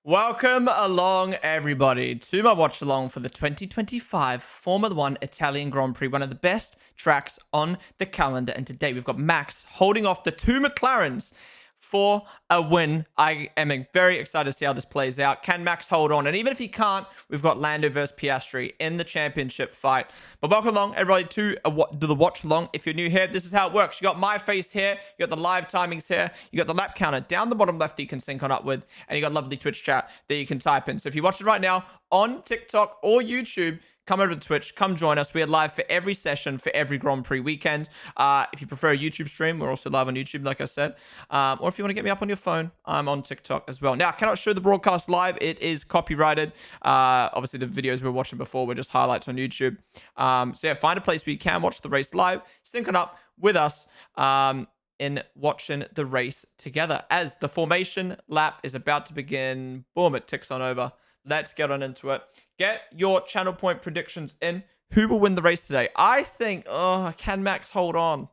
Welcome along, everybody, to my watch along for the 2025 Formula One Italian Grand Prix, one of the best tracks on the calendar. And today we've got Max holding off the two McLarens for a win. I am very excited to see how this plays out. Can Max hold on? And even if he can't, we've got Lando versus Piastri in the championship fight. But welcome along, everybody, to the watch along. If you're new here, this is how it works. You got my face here, you got the live timings here, you got the lap counter down the bottom left that you can sync on up with, and you got lovely Twitch chat that you can type in. So if you're watching right now on TikTok or YouTube, come over to Twitch, come join us. We are live for every session, for every Grand Prix weekend. If you prefer a YouTube stream, we're also live on YouTube, like I said. Or if you want to get me up on your phone, I'm on TikTok as well. Now, I cannot show the broadcast live. It is copyrighted. Obviously, the videos we were watching before were just highlights on YouTube. So yeah, find a place where you can watch the race live, sync it up with us in watching the race together. As the formation lap is about to begin, boom, it ticks on over. Let's get on into it. Get your channel point predictions in. Who will win the race today? I think, can Max hold on?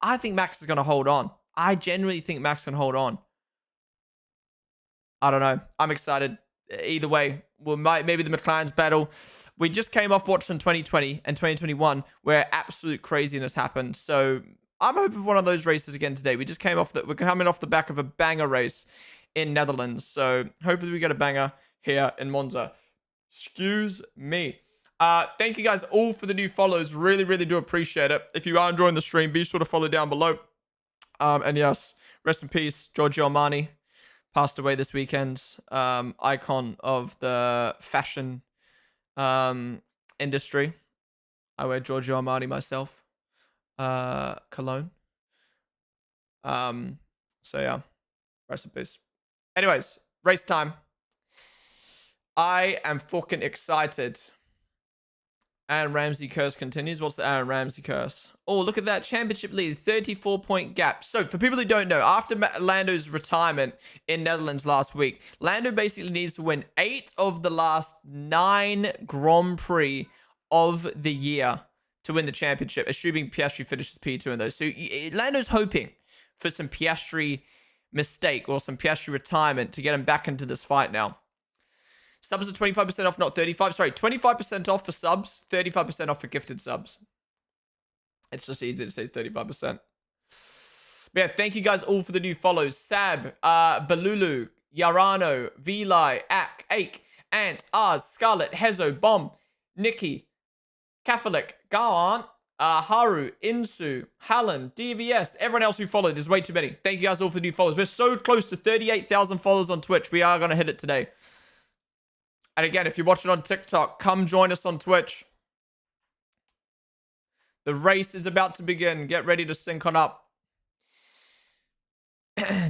I think Max is going to hold on. I genuinely think Max can hold on. I don't know. I'm excited. Either way, maybe the McLaren's battle. We just came off watching 2020 and 2021 where absolute craziness happened. So I'm hoping for one of those races again today. We just came off we're coming off the back of a banger race in Netherlands. So hopefully we get a banger here in Monza. Excuse me. Thank you guys all for the new follows. Really, really do appreciate it. If you are enjoying the stream, be sure to follow down below. And yes, rest in peace, Giorgio Armani. Passed away this weekend. Icon of the fashion industry. I wear Giorgio Armani myself. Cologne. So yeah, rest in peace. Anyways, race time. I am fucking excited. Aaron Ramsey curse continues. What's the Aaron Ramsey curse? Oh, look at that. Championship lead. 34-point gap. So, for people who don't know, after Lando's retirement in Netherlands last week, Lando basically needs to win 8 of the last 9 Grand Prix of the year to win the championship, assuming Piastri finishes P2 in those. So, Lando's hoping for some Piastri mistake or some Piastri retirement to get him back into this fight now. Subs are 25% off, not 35. Sorry, 25% off for subs, 35% off for gifted subs. It's just easy to say 35%. But yeah, thank you guys all for the new follows. Sab, Balulu, Yarano, Vili, Ak, Ake, Ant, Ars, Scarlet, Hezo, Bomb, Nikki, Catholic, Gawan, Haru, Insu, Hallen, DVS, everyone else who followed. There's way too many. Thank you guys all for the new follows. We're so close to 38,000 followers on Twitch. We are going to hit it today. And again, if you're watching on TikTok, come join us on Twitch. The race is about to begin. Get ready to sync on up.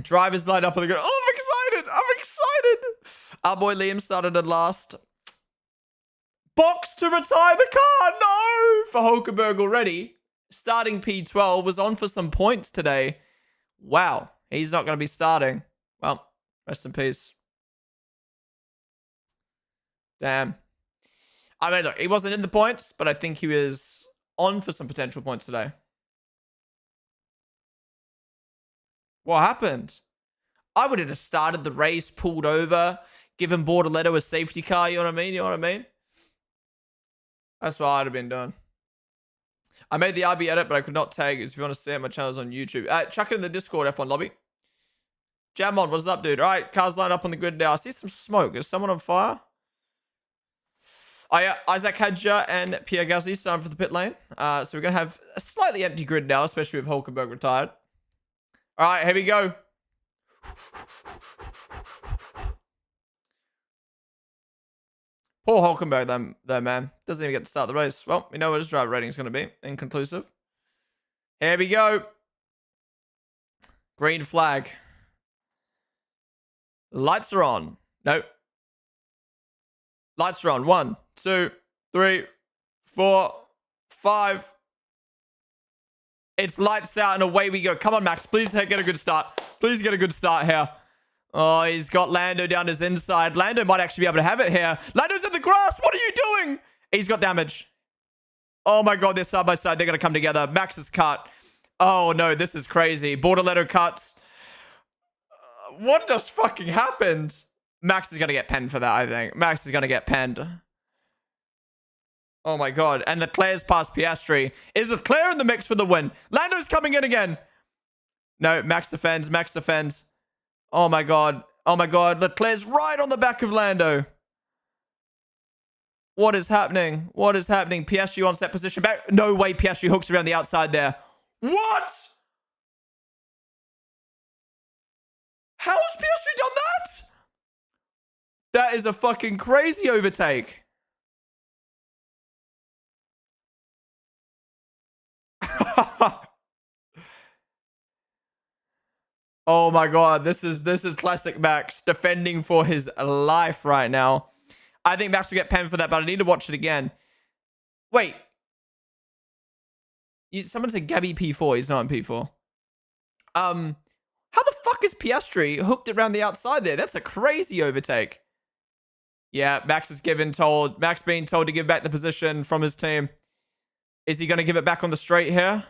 Drivers lined up on the grid. Oh, I'm excited. I'm excited. Our boy Liam started at last. Box to retire the car. No. For Hulkenberg already. Starting P12 was on for some points today. Wow. He's not going to be starting. Well, rest in peace. Damn. I mean, look, he wasn't in the points, but I think he was on for some potential points today. What happened? I would have just started the race, pulled over, given Bortoletto a safety car, you know what I mean? You know what I mean? That's what I'd have been doing. I made the RB edit, but I could not tag it. So if you want to see it, my channel's on YouTube. Chuck it in the Discord F1 lobby. Jamon, what's up, dude? All right, cars lined up on the grid now. I see some smoke. Is someone on fire? Oh, yeah, Isaac Hadja and Pierre Gasly starting for the pit lane. So we're going to have a slightly empty grid now, especially with Hulkenberg retired. All right, here we go. Poor Hulkenberg, there, man. Doesn't even get to start the race. Well, we know what his driver rating is going to be. Inconclusive. Here we go. Green flag. Lights are on. Nope. Lights are on. 1, 2, 3, 4, 5. It's lights out and away we go. Come on, Max. Please get a good start. Please get a good start here. Oh, he's got Lando down his inside. Lando might actually be able to have it here. Lando's in the grass. What are you doing? He's got damage. Oh my God, they're side by side. They're going to come together. Max is cut. Oh no, this is crazy. Bortoletto cuts. What just fucking happened? Max is going to get penned for that, I think. Max is going to get penned. Oh my god. And Leclerc's past Piastri. Is Leclerc in the mix for the win? Lando's coming in again. No, Max defends. Max defends. Oh my god. Oh my god. Leclerc's right on the back of Lando. What is happening? What is happening? Piastri wants that position back. No way Piastri hooks around the outside there. What? How has Piastri done that? That is a fucking crazy overtake. Oh my god, this is classic Max defending for his life right now. I think Max will get penned for that, but I need to watch it again. Wait. Someone said Gabby P4. He's not in P4. How the fuck is Piastri hooked around the outside there? That's a crazy overtake. Yeah, Max being told to give back the position from his team. Is he going to give it back on the straight here?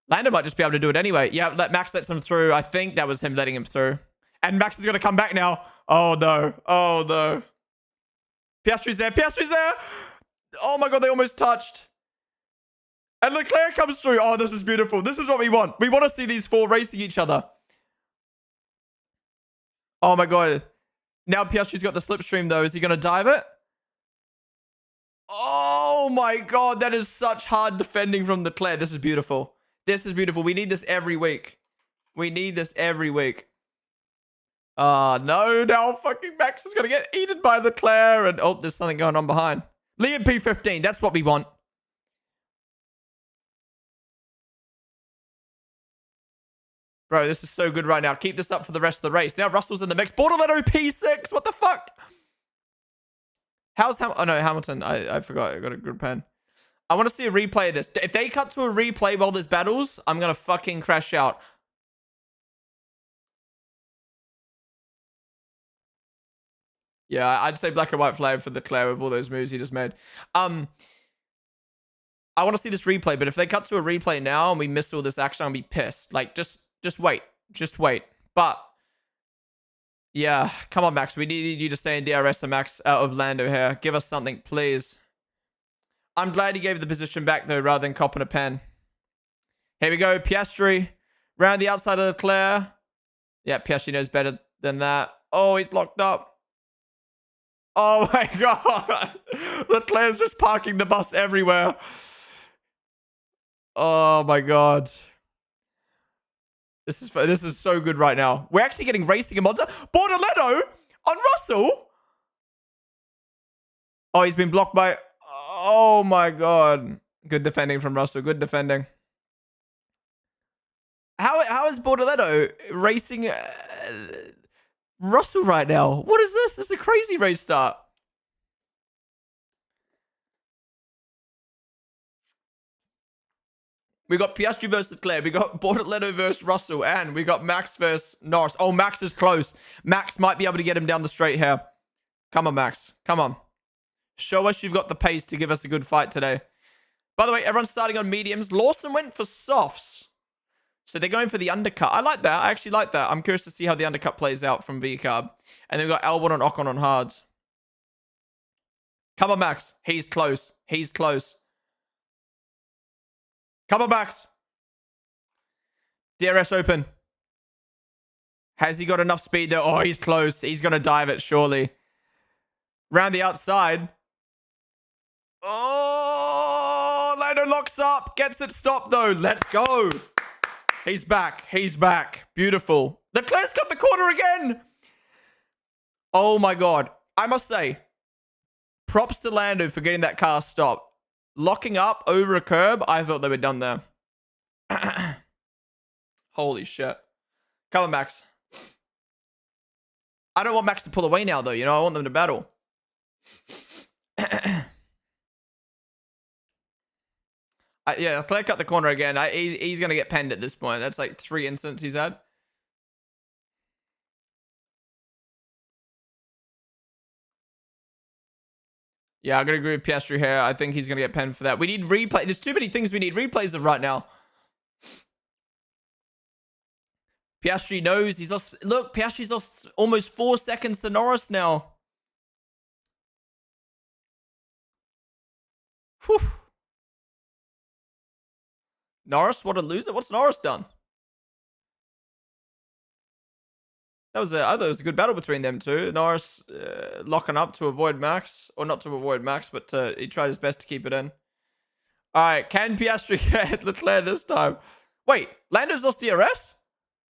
Lando might just be able to do it anyway. Yeah, Max lets him through. I think that was him letting him through. And Max is going to come back now. Oh, no. Oh, no. Piastri's there. Piastri's there. Oh, my God. They almost touched. And Leclerc comes through. Oh, this is beautiful. This is what we want. We want to see these four racing each other. Oh, my God. Now Piastri's got the slipstream, though. Is he going to dive it? Oh, my God. That is such hard defending from Leclerc. This is beautiful. This is beautiful. We need this every week. We need this every week. No. Now fucking Max is going to get eaten by Leclerc. And oh, there's something going on behind. Liam P15. That's what we want. Bro, this is so good right now. Keep this up for the rest of the race. Now Russell's in the mix. Bortoletto P6. What the fuck? How's Hamilton? Oh, no, Hamilton. I forgot. I got a good pen. I want to see a replay of this. If they cut to a replay while there's battles, I'm going to fucking crash out. Yeah, I'd say black and white flag for Leclerc with all those moves he just made. I want to see this replay, but if they cut to a replay now and we miss all this action, I'll be pissed. Like, just wait. Just wait. But, yeah. Come on, Max. We need you to stay in DRS and Max out of Lando here. Give us something, please. I'm glad he gave the position back, though, rather than copping a pen. Here we go. Piastri. Round the outside of Leclerc. Yeah, Piastri knows better than that. Oh, he's locked up. Oh, my God. Leclerc's just parking the bus everywhere. Oh, my God. This is so good right now. We're actually getting racing in Monza. Bortoletto on Russell. Oh, he's been blocked by... Oh, my God. Good defending from Russell. Good defending. How is Bortoletto racing Russell right now? What is this? This is a crazy race start. We got Piastri versus Leclerc. We got Bortoletto versus Russell. And we got Max versus Norris. Oh, Max is close. Max might be able to get him down the straight here. Come on, Max. Come on. Show us you've got the pace to give us a good fight today. By the way, everyone's starting on mediums. Lawson went for softs. So they're going for the undercut. I like that. I actually like that. I'm curious to see how the undercut plays out from V-Carb. And then we've got Albon and Ocon on hards. Come on, Max. He's close. He's close. Come on, Max. DRS open. Has he got enough speed there? Oh, he's close. He's going to dive it, surely. Round the outside. Oh, Lando locks up. Gets it stopped, though. Let's go. He's back. He's back. Beautiful. Leclerc's got the corner again. Oh, my God. I must say, props to Lando for getting that car stopped. Locking up over a curb. I thought they were done there. Holy shit. Come on, Max. I don't want Max to pull away now, though. You know, I want them to battle. Yeah, Leclerc cut the corner again. He's going to get penned at this point. That's like 3 incidents he's had. Yeah, I'm going to agree with Piastri here. I think he's going to get penned for that. We need replay. There's too many things we need replays of right now. Piastri knows he's lost. Look, Piastri's lost almost 4 seconds to Norris now. Whew. Norris, what a loser. What's Norris done? I thought it was a good battle between them two. Norris locking up to avoid Max. Or not to avoid Max, but he tried his best to keep it in. All right, can Piastri get Leclerc this time? Wait, Lando's lost DRS?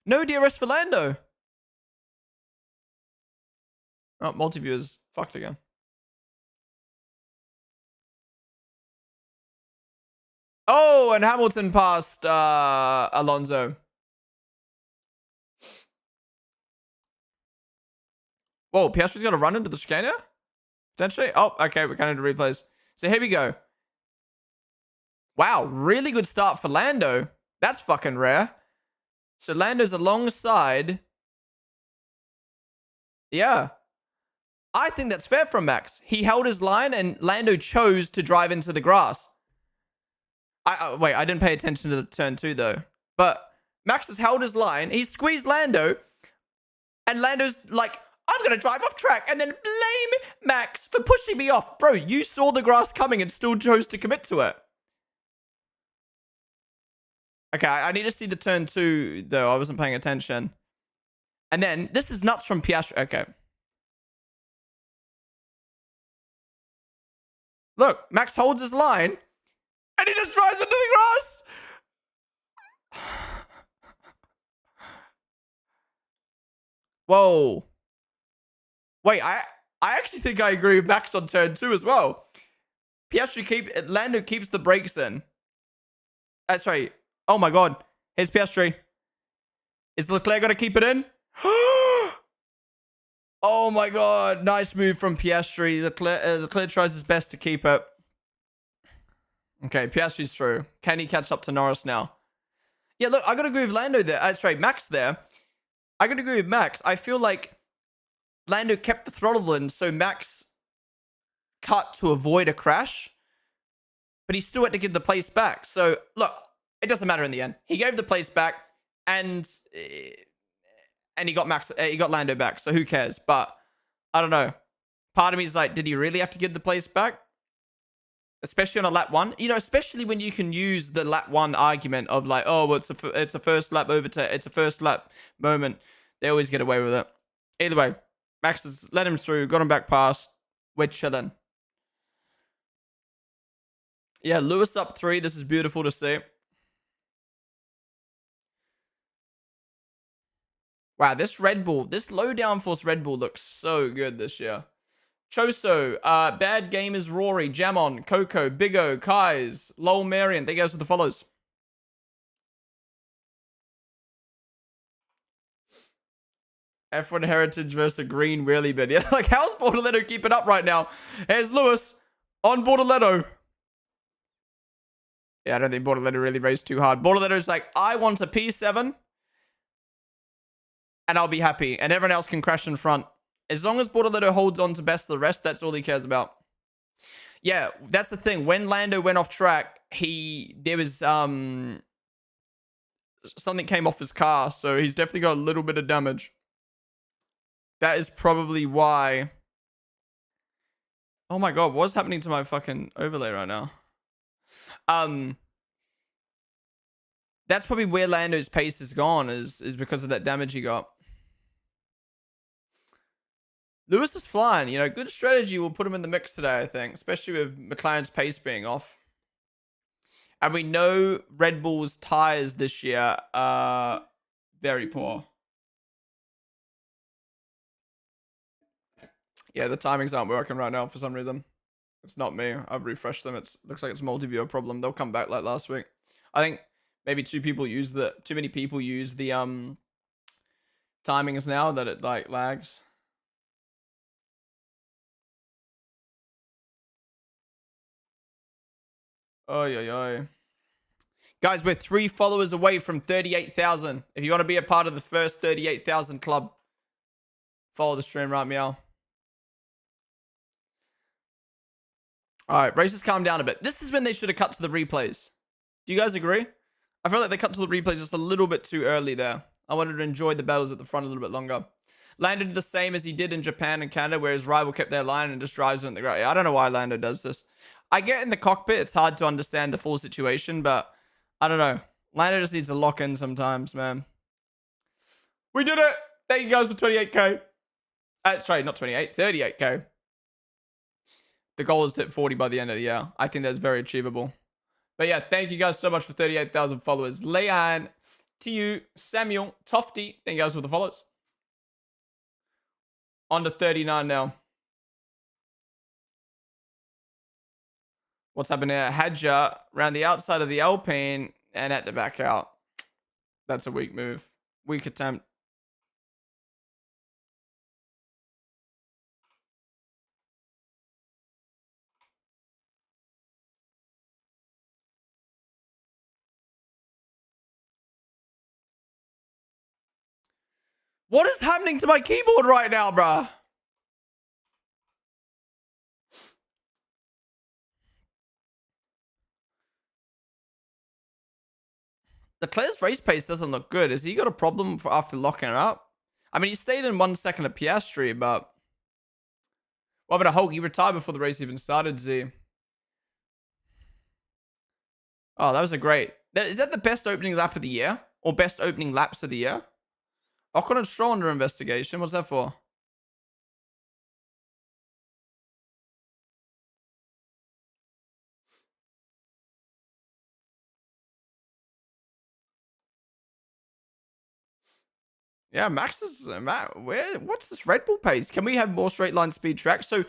No DRS for Lando. Oh, multi-viewer's fucked again. Oh, and Hamilton passed Alonso. Whoa, Piastri's got to run into the chicane now? Potentially? Oh, okay, we're going to replays. So here we go. Wow, really good start for Lando. That's fucking rare. So Lando's alongside. Yeah. I think that's fair from Max. He held his line and Lando chose to drive into the grass. Wait, I didn't pay attention to the turn 2 though. But Max has held his line. He squeezed Lando. And Lando's like, I'm going to drive off track and then blame Max for pushing me off. Bro, you saw the grass coming and still chose to commit to it. Okay, I need to see the turn 2, though. I wasn't paying attention. And then, this is nuts from Piastri. Okay. Look, Max holds his line, and he just drives into the grass. Whoa. Wait, I actually think I agree with Max on turn 2 as well. Lando keeps the brakes in. Sorry. Oh my god. Here's Piastri. Is Leclerc going to keep it in? Oh my god. Nice move from Piastri. Leclerc tries his best to keep it. Okay, Piastri's through. Can he catch up to Norris now? Yeah, look, I got to agree with Lando there. Sorry, Max there. I got to agree with Max. I feel like Lando kept the throttle in, so Max cut to avoid a crash. But he still had to give the place back. So, look, it doesn't matter in the end. He gave the place back, and he got Lando back. So who cares? But I don't know. Part of me is like, did he really have to give the place back? Especially on a lap 1, you know, especially when you can use the lap 1 argument of like, oh, well, it's a first lap it's a first lap moment. They always get away with it. Either way, Max has let him through, got him back past. We're chilling. Yeah, Lewis up 3. This is beautiful to see. Wow, this Red Bull, this low downforce Red Bull looks so good this year. Choso, Bad Gamers, Rory, Jamon, Coco, Big O, Kais, Lol Marion. Thank you guys for the follows. F1 Heritage versus a green wheelie bin. Yeah, like, how's Bortoletto keeping up right now? Here's Lewis on Bortoletto. Yeah, I don't think Bortoletto really raced too hard. Bortoletto's like, I want a P7 and I'll be happy. And everyone else can crash in front. As long as Bortoletto holds on to best of the rest, that's all he cares about. Yeah, that's the thing. When Lando went off track, there was something came off his car, so he's definitely got a little bit of damage. That is probably why. Oh my god, what's happening to my fucking overlay right now? That's probably where Lando's pace is gone, is because of that damage he got. Lewis is flying, you know, good strategy will put him in the mix today, I think, especially with McLaren's pace being off. And we know Red Bull's tires this year are very poor. Yeah, the timings aren't working right now for some reason. It's not me. I've refreshed them. It looks like it's a multi-viewer problem. They'll come back like last week. I think maybe too many people use the timings now that it like lags. Oy. Guys, we're 3 followers away from 38,000. If you want to be a part of the first 38,000 club, follow the stream right meow. Alright, races calm down a bit. This is when they should have cut to the replays. Do you guys agree? I feel like they cut to the replays just a little bit too early there. I wanted to enjoy the battles at the front a little bit longer. Lando did the same as he did in Japan and Canada, where his rival kept their line and just drives in the ground. I don't know why Lando does this. I get in the cockpit, it's hard to understand the full situation, but I don't know. Lando just needs to lock in sometimes, man. We did it! Thank you guys for 28k. Sorry, not 28, 38k. The goal is to hit 40 by the end of the year. I think that's very achievable. But yeah, thank you guys so much for 38,000 followers. Leanne, to you, Samuel, Tofty, thank you guys for the follows. On to 39 now. What's happening here? Hadja around the outside of the Alpine and at the back out. That's a weak move. Weak attempt. What is happening to my keyboard right now, bruh? Leclerc's race pace doesn't look good. Has he got a problem after locking it up? I mean, he stayed in 1 second of Piastri, but... What about a Hulk? He retired before the race even started, Z. Oh, that was a great... Is that the best opening lap of the year? Or best opening laps of the year? Ocon and Stroll under investigation. What's that for? Yeah, Max is... what's this Red Bull pace? Can we have more straight line speed tracks? So,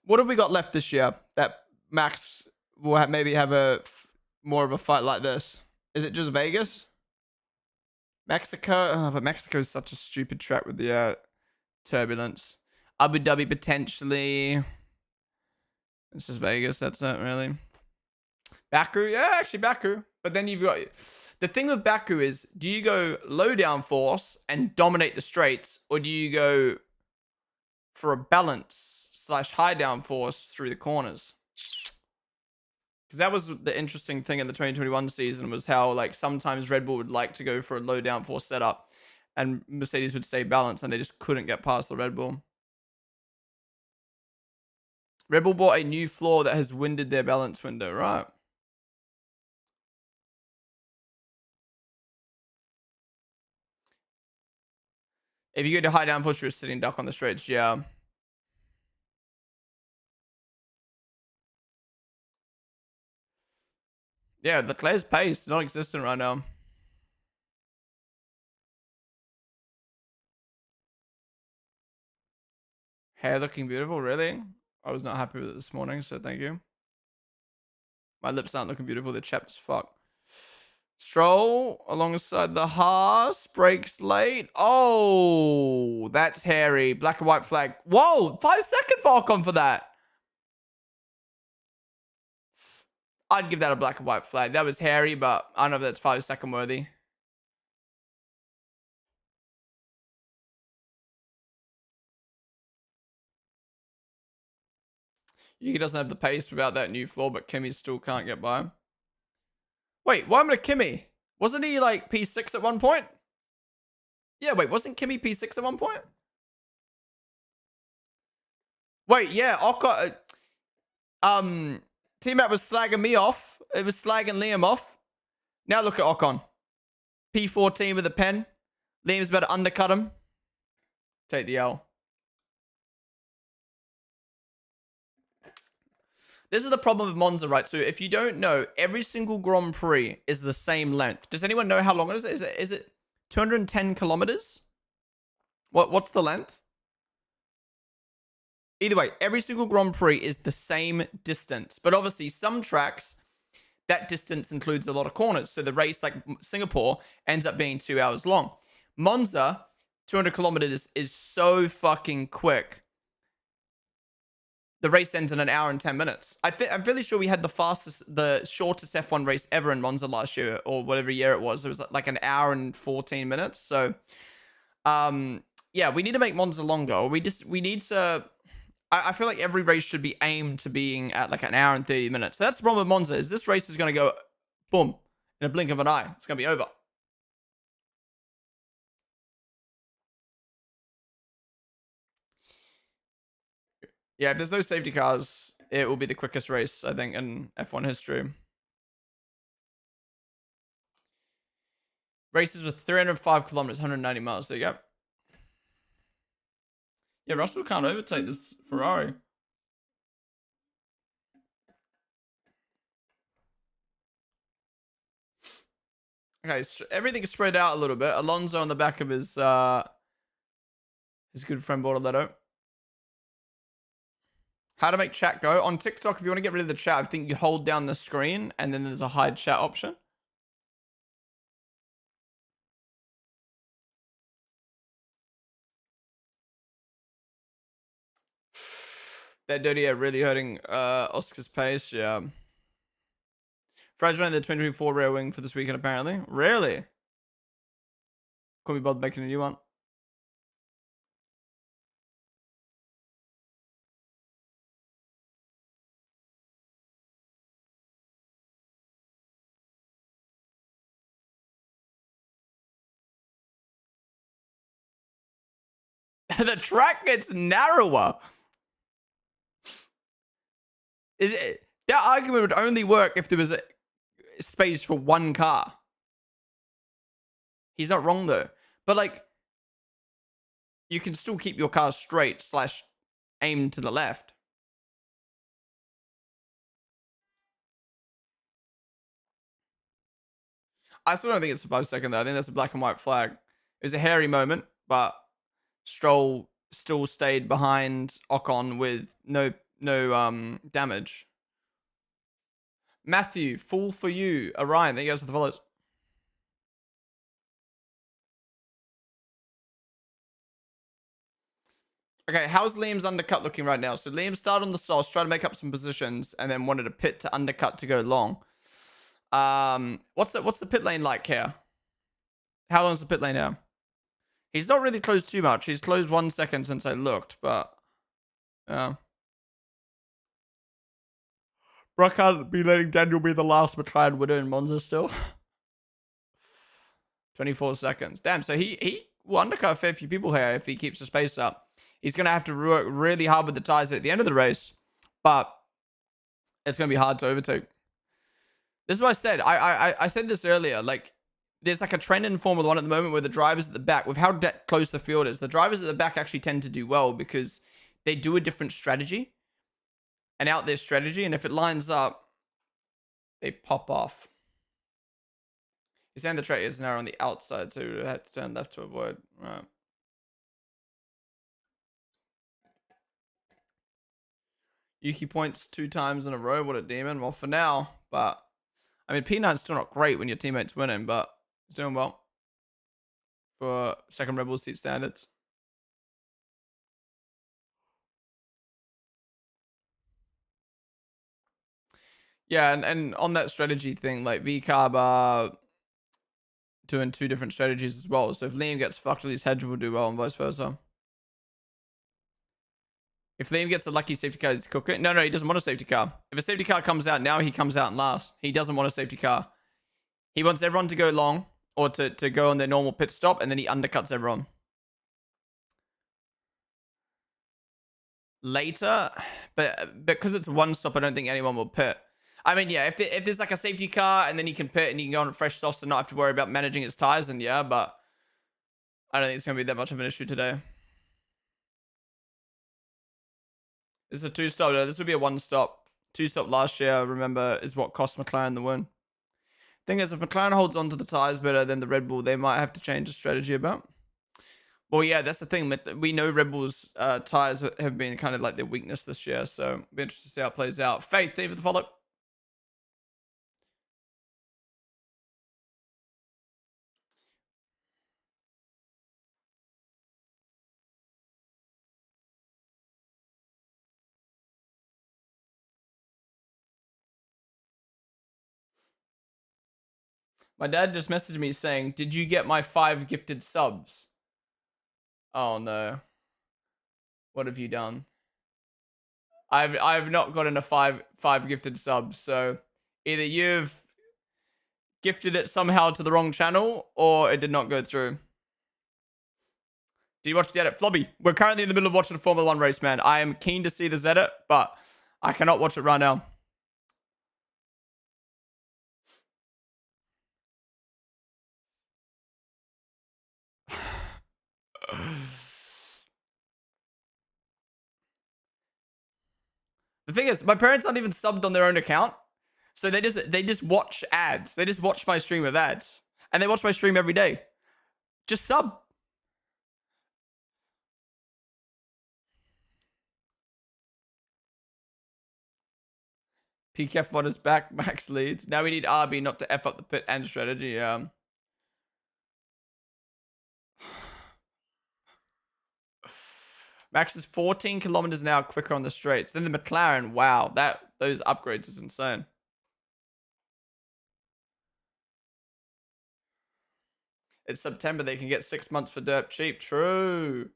what have we got left this year that Max will maybe have more of a fight like this? Is it just Vegas? Mexico? Oh, but Mexico is such a stupid track with the turbulence. Abu Dhabi potentially. This is Vegas. That's it, really. Baku? Yeah, actually Baku. But then you've got... The thing with Baku is, do you go low downforce and dominate the straights, or do you go for a balance / high downforce through the corners? Because that was the interesting thing in the 2021 season, was how like sometimes Red Bull would like to go for a low downforce setup and Mercedes would stay balanced and they just couldn't get past the Red Bull. Red Bull bought a new floor that has winded their balance window, right? If you go to high downforce, you're a sitting duck on the straights, yeah. Yeah, Leclerc's pace, non-existent right now. Hair looking beautiful, really? I was not happy with it this morning, so thank you. My lips aren't looking beautiful, they're chapped as fuck. Stroll alongside the Haas, brakes late. Oh, that's hairy. Black and white flag. Whoa, 5 second Falcon for that. I'd give that a black and white flag. That was hairy, but I don't know if that's 5 second worthy. Yuki doesn't have the pace without that new floor, but Kimi still can't get by. Wait, what happened to Kimi? Wasn't he like P6 at one point? Yeah, wait, wasn't Kimi P6 at one point? Wait, yeah, Ocon... T-Mac was slagging me off. It was slagging Liam off. Now look at Ocon. P14 with a pen. Liam's about to undercut him. Take the L. This is the problem with Monza, right? So if you don't know, every single Grand Prix is the same length. Does anyone know how long it is? Is it 210 kilometers? What's the length? Either way, every single Grand Prix is the same distance. But obviously, some tracks, that distance includes a lot of corners. So the race, like Singapore, ends up being 2 hours long. Monza, 200 kilometers is so fucking quick. The race ends in 1 hour and 10 minutes. I'm really sure we had the shortest F1 race ever in Monza last year, or whatever year it was. It was like 1 hour and 14 minutes. So, yeah, we need to make Monza longer. We need to... I feel like every race should be aimed to being at like 1 hour and 30 minutes. So that's the problem with Monza, is this race is going to go, boom, in a blink of an eye. It's going to be over. Yeah, if there's no safety cars, it will be the quickest race, I think, in F1 history. Races with 305 kilometers, 190 miles. There you go. Yeah, Russell can't overtake this Ferrari. Okay, so everything's spread out a little bit. Alonso on the back of his good friend Bortoletto. How to make chat go. On TikTok, if you want to get rid of the chat, I think you hold down the screen and then there's a hide chat option. That dirty air really hurting Oscar's pace, yeah. Friday's running the 2024 rear wing for this weekend, apparently. Really? Could be bothered making a new one. The track gets narrower. Is it? That argument would only work if there was a space for one car. He's not wrong though. But like, you can still keep your car straight / aim to the left. I still don't think it's a 5-second though. I think that's a black and white flag. It was a hairy moment, but Stroll still stayed behind Ocon with no damage. Matthew, full for you. Orion, there you go for the follows. Okay, how's Liam's undercut looking right now? So Liam started on the sauce, tried to make up some positions, and then wanted a pit to undercut to go long. What's the pit lane like here? How long's the pit lane here? He's not really closed too much. He's closed 1 second since I looked, but yeah. Bro, I can't be letting Daniel be the last McLaren winner in Monza still. 24 seconds. Damn, so he will undercut a fair few people here if he keeps the pace up. He's going to have to work really hard with the tires at the end of the race, but it's going to be hard to overtake. This is what I said. I said this earlier. Like, there's like a trend in Formula 1 at the moment where the drivers at the back, with how close the field is, the drivers at the back actually tend to do well because they do a different strategy and out their strategy. And if it lines up, they pop off. He's saying the track is now on the outside, so we have to turn left to avoid. Right. Yuki points 2 times in a row. What a demon. Well, for now, but I mean, P9's still not great when your teammate's winning, but he's doing well for second Red Bull seat standards. Yeah, and on that strategy thing, like VCarb are doing 2 different strategies as well. So if Liam gets fucked, at least Hedge will do well and vice versa. If Liam gets a lucky safety car, he's cooking. No, he doesn't want a safety car. If a safety car comes out now, he comes out in last. He doesn't want a safety car. He wants everyone to go long or to go on their normal pit stop, and then he undercuts everyone. Later, but because it's one stop, I don't think anyone will pit. I mean, yeah, if there's like a safety car and then he can pit and he can go on fresh softs and not have to worry about managing his tires, then yeah, but I don't think it's going to be that much of an issue today. This is a 2-stop. No, this would be a 1-stop. 2-stop last year, remember, is what cost McLaren the win. Thing is, if McLaren holds on to the tires better than the Red Bull, they might have to change the strategy about. Well, yeah, that's the thing. We know Red Bull's tires have been kind of like their weakness this year, so it'll be interesting to see how it plays out. Faith, thank you for the follow. My dad just messaged me saying, "Did you get my 5 gifted subs?" Oh no. What have you done? I've not gotten a 5 gifted subs, so either you've gifted it somehow to the wrong channel or it did not go through. Did you watch the edit? Flobby, we're currently in the middle of watching a Formula 1 race, man. I am keen to see this edit, but I cannot watch it right now. The thing is, my parents aren't even subbed on their own account. So they just watch ads. They just watch my stream with ads. And they watch my stream every day. Just sub. PKF mod is back. Max leads. Now we need RB not to F up the pit and strategy. Max is 14 kilometers an hour quicker on the straights. Then the McLaren, wow, those upgrades is insane. It's September. They can get 6 months for dirt cheap. True.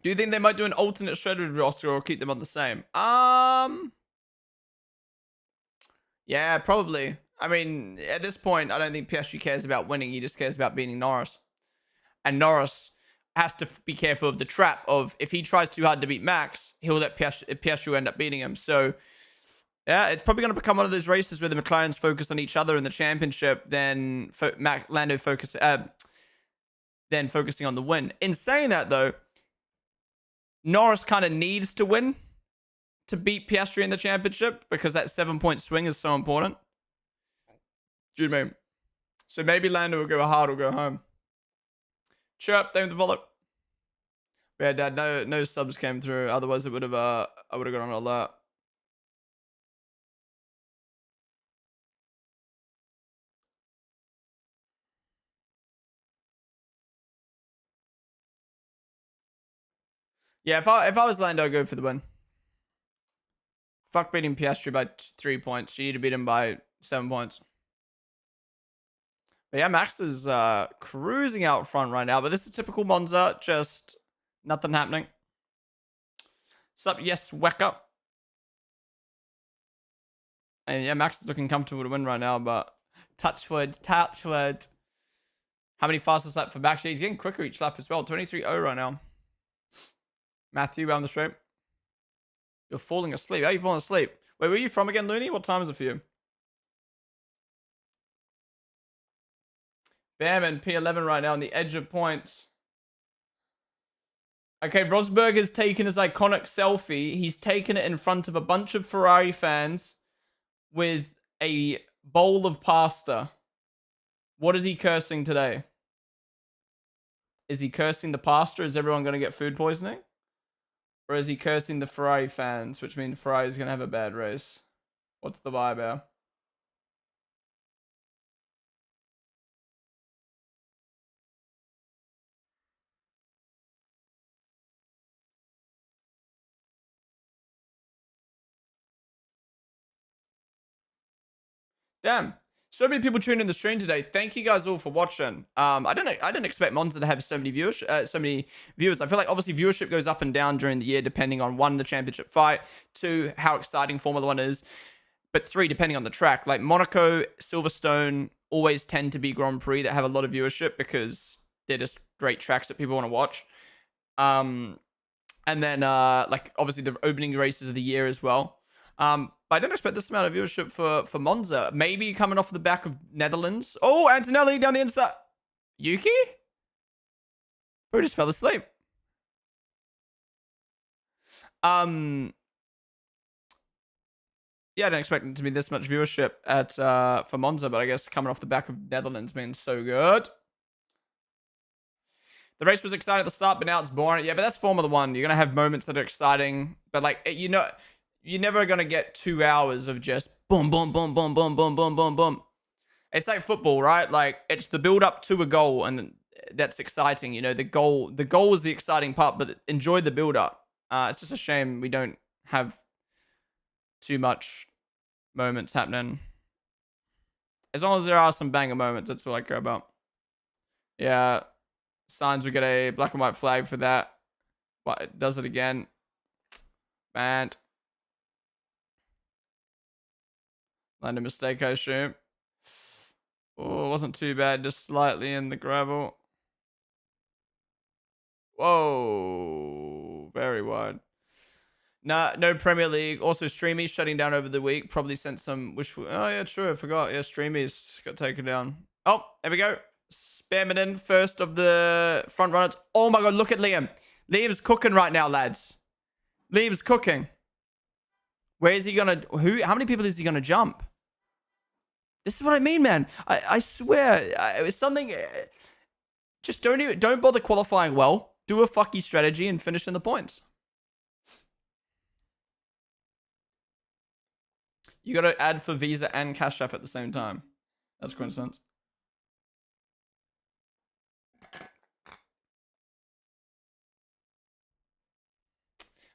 Do you think they might do an alternate shredded roster or keep them on the same? Yeah, probably. I mean, at this point, I don't think Piastri cares about winning. He just cares about beating Norris. And Norris has to be careful of the trap of if he tries too hard to beat Max, he'll let Piastri end up beating him. So, yeah, it's probably going to become one of those races where the McLarens focus on each other in the championship, then Lando then focusing on the win. In saying that, though, Norris kind of needs to win to beat Piastri in the championship because that 7-point swing is so important. Do you know what I mean? So maybe Lando will go hard or go home. Chirp, thank you for the follow. Yeah, Dad, no subs came through. Otherwise, it would have I would have got on an alert. Yeah, if I was Lando, I'd go for the win. Fuck beating Piastri by 3 points. You need to beat him by 7 points. But yeah, Max is cruising out front right now. But this is typical Monza. Just nothing happening. Sup, yes, wake up. And yeah, Max is looking comfortable to win right now. But touch wood. How many fastest lap for Max? He's getting quicker each lap as well. 23.0 right now. Matthew, around the straight. You're falling asleep. How are you falling asleep? Wait, where are you from again, Looney? What time is it for you? Bam and P11 right now on the edge of points. Okay, Rosberg has taken his iconic selfie. He's taken it in front of a bunch of Ferrari fans with a bowl of pasta. What is he cursing today? Is he cursing the pasta? Is everyone going to get food poisoning? Or is he cursing the Ferrari fans, which means Ferrari's going to have a bad race? What's the vibe here? Damn. So many people tuned in the stream today. Thank you guys all for watching. I didn't expect Monza to have so many viewers. I feel like obviously viewership goes up and down during the year depending on 1, the championship fight, 2, how exciting Formula 1 is, but 3, depending on the track. Like Monaco, Silverstone always tend to be Grand Prix that have a lot of viewership because they're just great tracks that people want to watch. And then like obviously the opening races of the year as well. But I don't expect this amount of viewership for Monza. Maybe coming off the back of Netherlands. Oh, Antonelli down the inside. Yuki? Bro just fell asleep. Yeah, I don't expect it to be this much viewership at for Monza, but I guess coming off the back of Netherlands means so good. The race was exciting at the start, but now it's boring. Yeah, but that's Formula 1. You're going to have moments that are exciting, but like, you know, you're never going to get 2 hours of just boom, boom, boom, boom, boom, boom, boom, boom, boom. It's like football, right? Like, it's the build up to a goal, and that's exciting. You know, the goal is the exciting part, but enjoy the build up. It's just a shame we don't have too much moments happening. As long as there are some banger moments, that's all I care about. Yeah. Signs we get a black and white flag for that. But it does it again. Man. Landed mistake, I assume. Oh, it wasn't too bad. Just slightly in the gravel. Whoa. Very wide. Nah, no Premier League. Also, Streamies shutting down over the week. Probably sent some wishful. Oh, yeah, true. I forgot. Yeah, Streamies got taken down. Oh, there we go. Spamming first of the front runners. Oh my god, look at Liam. Liam's cooking right now, lads. Liam's cooking. Where is he gonna? How many people is he gonna jump? This is what I mean, man. I swear, it's something. Just don't bother qualifying well. Do a fucky strategy and finish in the points. You gotta add for Visa and Cash App at the same time. That's coincidence.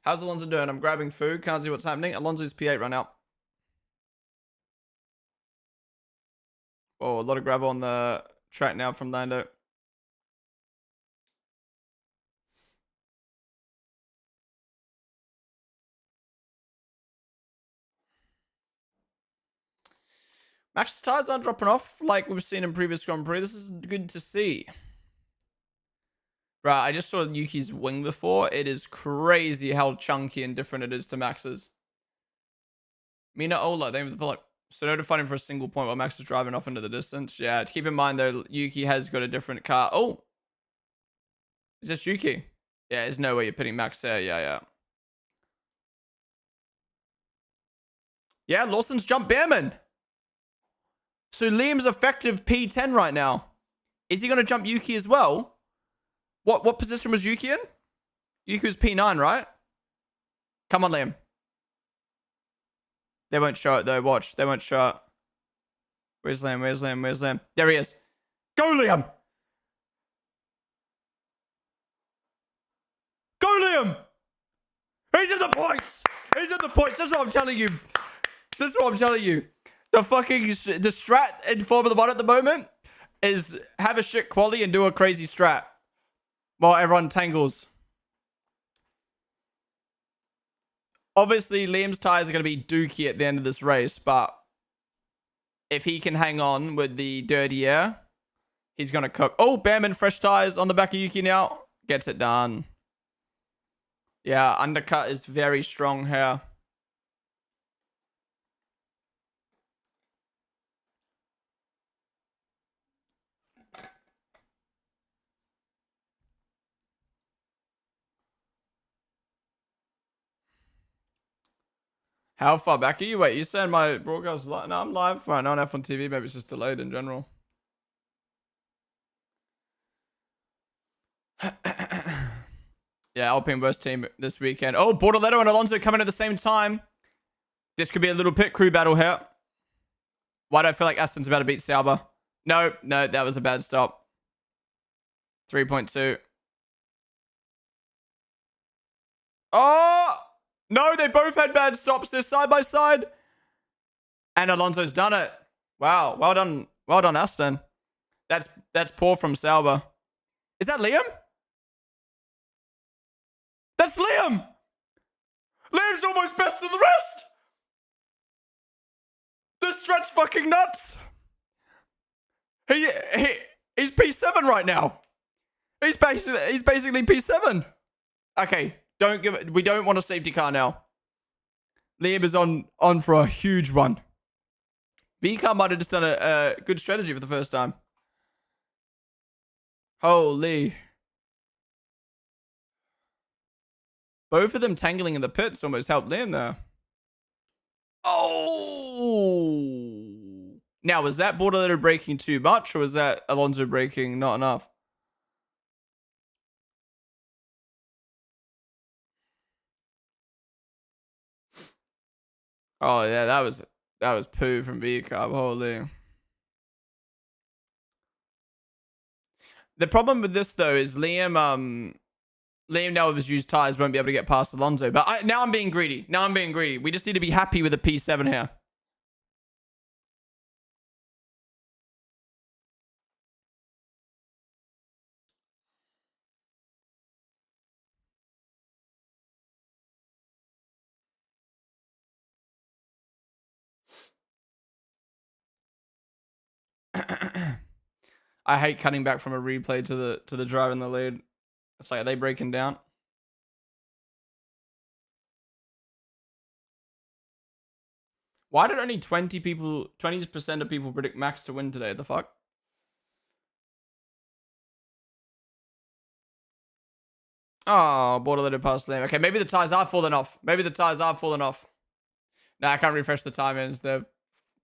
How's Alonso doing? I'm grabbing food. Can't see what's happening. Alonso's P8 run out. Oh, a lot of gravel on the track now from Lando. Max's tires aren't dropping off like we've seen in previous Grand Prix. This is good to see. Right, I just saw Yuki's wing before. It is crazy how chunky and different it is to Max's. Mina Ola, thank you for the follow. So notified him for a single point while Max is driving off into the distance. Yeah, keep in mind though, Yuki has got a different car. Oh! Is this Yuki? Yeah, there's no way you're pitting Max there. Yeah. Yeah, Lawson's jumped Behrman. So Liam's effective P10 right now. Is he going to jump Yuki as well? What position was Yuki in? Yuki was P9, right? Come on, Liam. They won't show it though. Watch. They won't show it. Where's Liam? There he is. Go, Liam! Go, Liam! He's in the points! That's what I'm telling you. The strat in Formula 1 at the moment is have a shit quali and do a crazy strat while everyone tangles. Obviously, Liam's tires are going to be dookie at the end of this race, but if he can hang on with the dirty air, he's going to cook. Oh, Behrman, fresh tires on the back of Yuki now. Gets it done. Yeah, undercut is very strong here. How far back are you? Wait, you said my broadcast live? No, I'm live right now on F1 TV. Maybe it's just delayed in general. Yeah, Alpine Burst team this weekend. Oh, Bortoletto and Alonso coming at the same time. This could be a little pit crew battle here. Why do I feel like Aston's about to beat Sauber? No, that was a bad stop. 3.2. Oh! No, they both had bad stops. They're side by side. And Alonso's done it. Wow, well done. Well done, Aston. That's poor from Sauber. Is that Liam? That's Liam! Liam's almost best of the rest! This stret's fucking nuts! He's P7 right now. He's basically P7. Okay, we don't want a safety car now. Liam is on for a huge run. V-car might have just done a good strategy for the first time. Holy. Both of them tangling in the pits almost helped Liam there. Oh! Now, was that Bortoletto braking too much, or was that Alonso braking not enough? Oh yeah, that was poo from V-Carb. Holy. The problem with this though is Liam now with his used tires won't be able to get past Alonso. But now I'm being greedy. We just need to be happy with a P7 here. I hate cutting back from a replay to the driver in the lead. It's like, are they breaking down? Why did only 20% of people predict Max to win today? The fuck? Oh, borderline past lane. Okay, maybe the tires are falling off. Maybe the tires are falling off. Nah, I can't refresh the timings. They're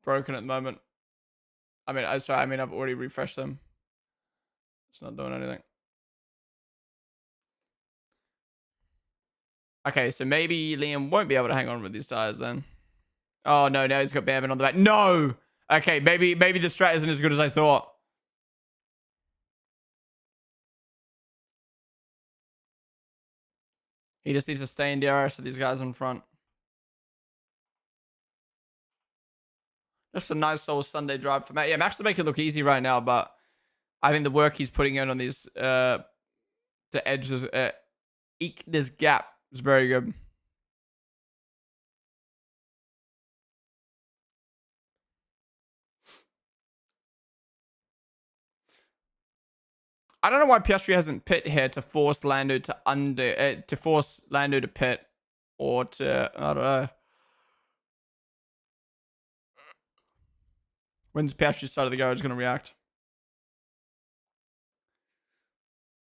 broken at the moment. I mean, I've already refreshed them. It's not doing anything. Okay, so maybe Liam won't be able to hang on with these tires then. Oh, no, now he's got Bamman on the back. No! Okay, maybe the strat isn't as good as I thought. He just needs to stay in DRS with these guys in front. Just a nice little Sunday drive for Max. Yeah, Max to make it look easy right now, but I think the work he's putting in on these to edge this, eke this gap is very good. I don't know why Piastri hasn't pit here to force Lando to pit, or to, I don't know. When's Piastri's side of the garage going to react?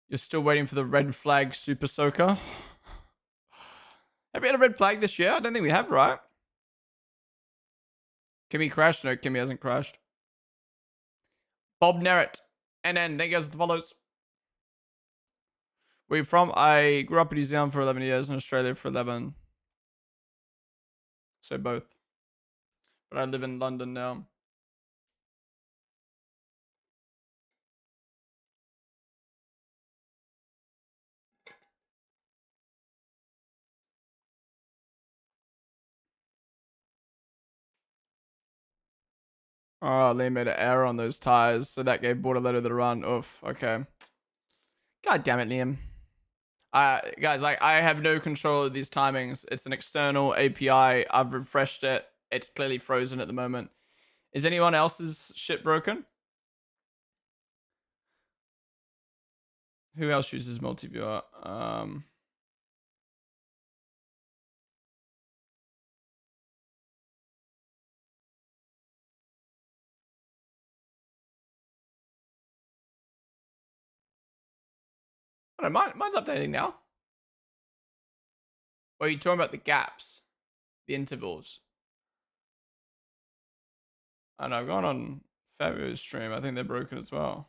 You're still waiting for the red flag super soaker. Have we had a red flag this year? I don't think we have, right? Kimmy crashed? No, Kimmy hasn't crashed. Bob Nerett. NN, there goes the follows. Where are you from? I grew up in New Zealand for 11 years and Australia for 11. So both. But I live in London now. Oh, they made an error on those tires, so that gave Bortoleto the run. Oof, okay. God damn it, Liam. Guys, I have no control of these timings. It's an external API. I've refreshed it. It's clearly frozen at the moment. Is anyone else's shit broken? Who else uses multi-viewer? I don't know, mine's updating now. Or are you talking about the gaps? The intervals? I know, I've gone on Fabio's stream. I think they're broken as well.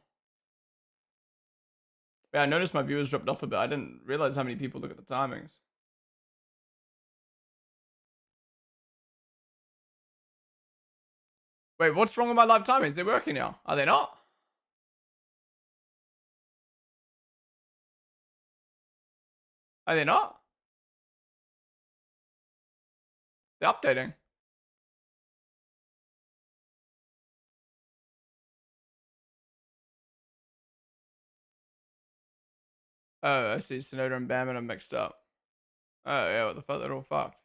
Yeah, I noticed my viewers dropped off a bit. I didn't realize how many people look at the timings. Wait, what's wrong with my live timings? They're working now. Are they not? Are they not? They're updating. Oh, I see. Sonoda and Bam and I'm mixed up. Oh, yeah, what the fuck? They're all fucked.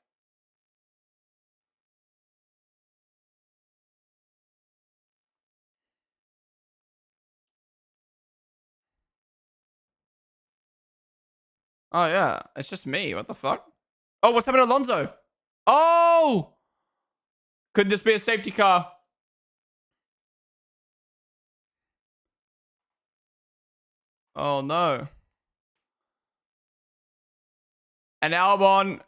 Oh, yeah. It's just me. What the fuck? Oh, what's happening to Alonso? Oh! Could this be a safety car? Oh, no. And Albon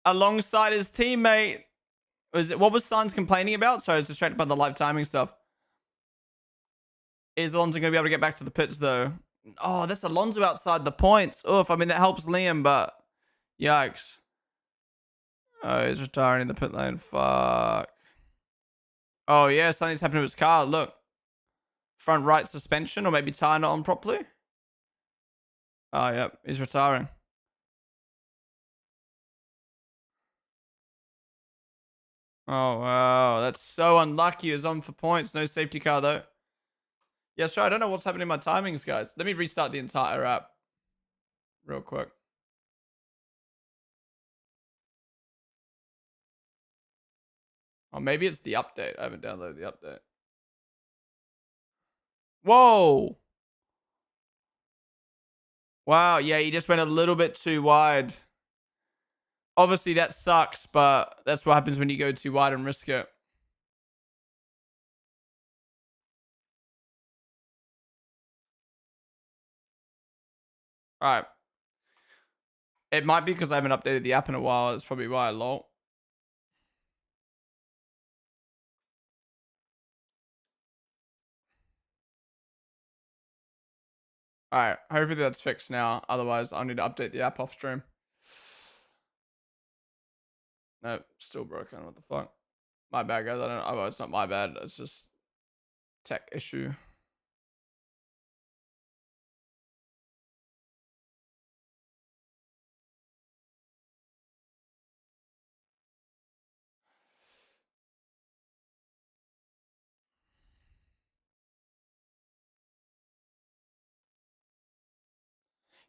alongside his teammate. What was Sainz complaining about? Sorry, I was distracted by the live timing stuff. Is Alonso going to be able to get back to the pits, though? Oh, that's Alonso outside the points. Oof, I mean, that helps Liam, but yikes. Oh, he's retiring in the pit lane. Fuck. Oh, yeah, something's happened to his car. Look. Front right suspension, or maybe tire not on properly. Oh, yep, he's retiring. Oh, wow. That's so unlucky. He was on for points. No safety car, though. Yeah, sure. I don't know what's happening in my timings, guys. Let me restart the entire app real quick. Oh, maybe it's the update. I haven't downloaded the update. Whoa. Wow, yeah, he just went a little bit too wide. Obviously, that sucks, but that's what happens when you go too wide and risk it. All right. It might be because I haven't updated the app in a while. That's probably why, lol. All right. Hopefully that's fixed now. Otherwise, I'll need to update the app off stream. No, still broken. What the fuck? My bad, guys. I don't know. Oh, it's not my bad. It's just tech issue.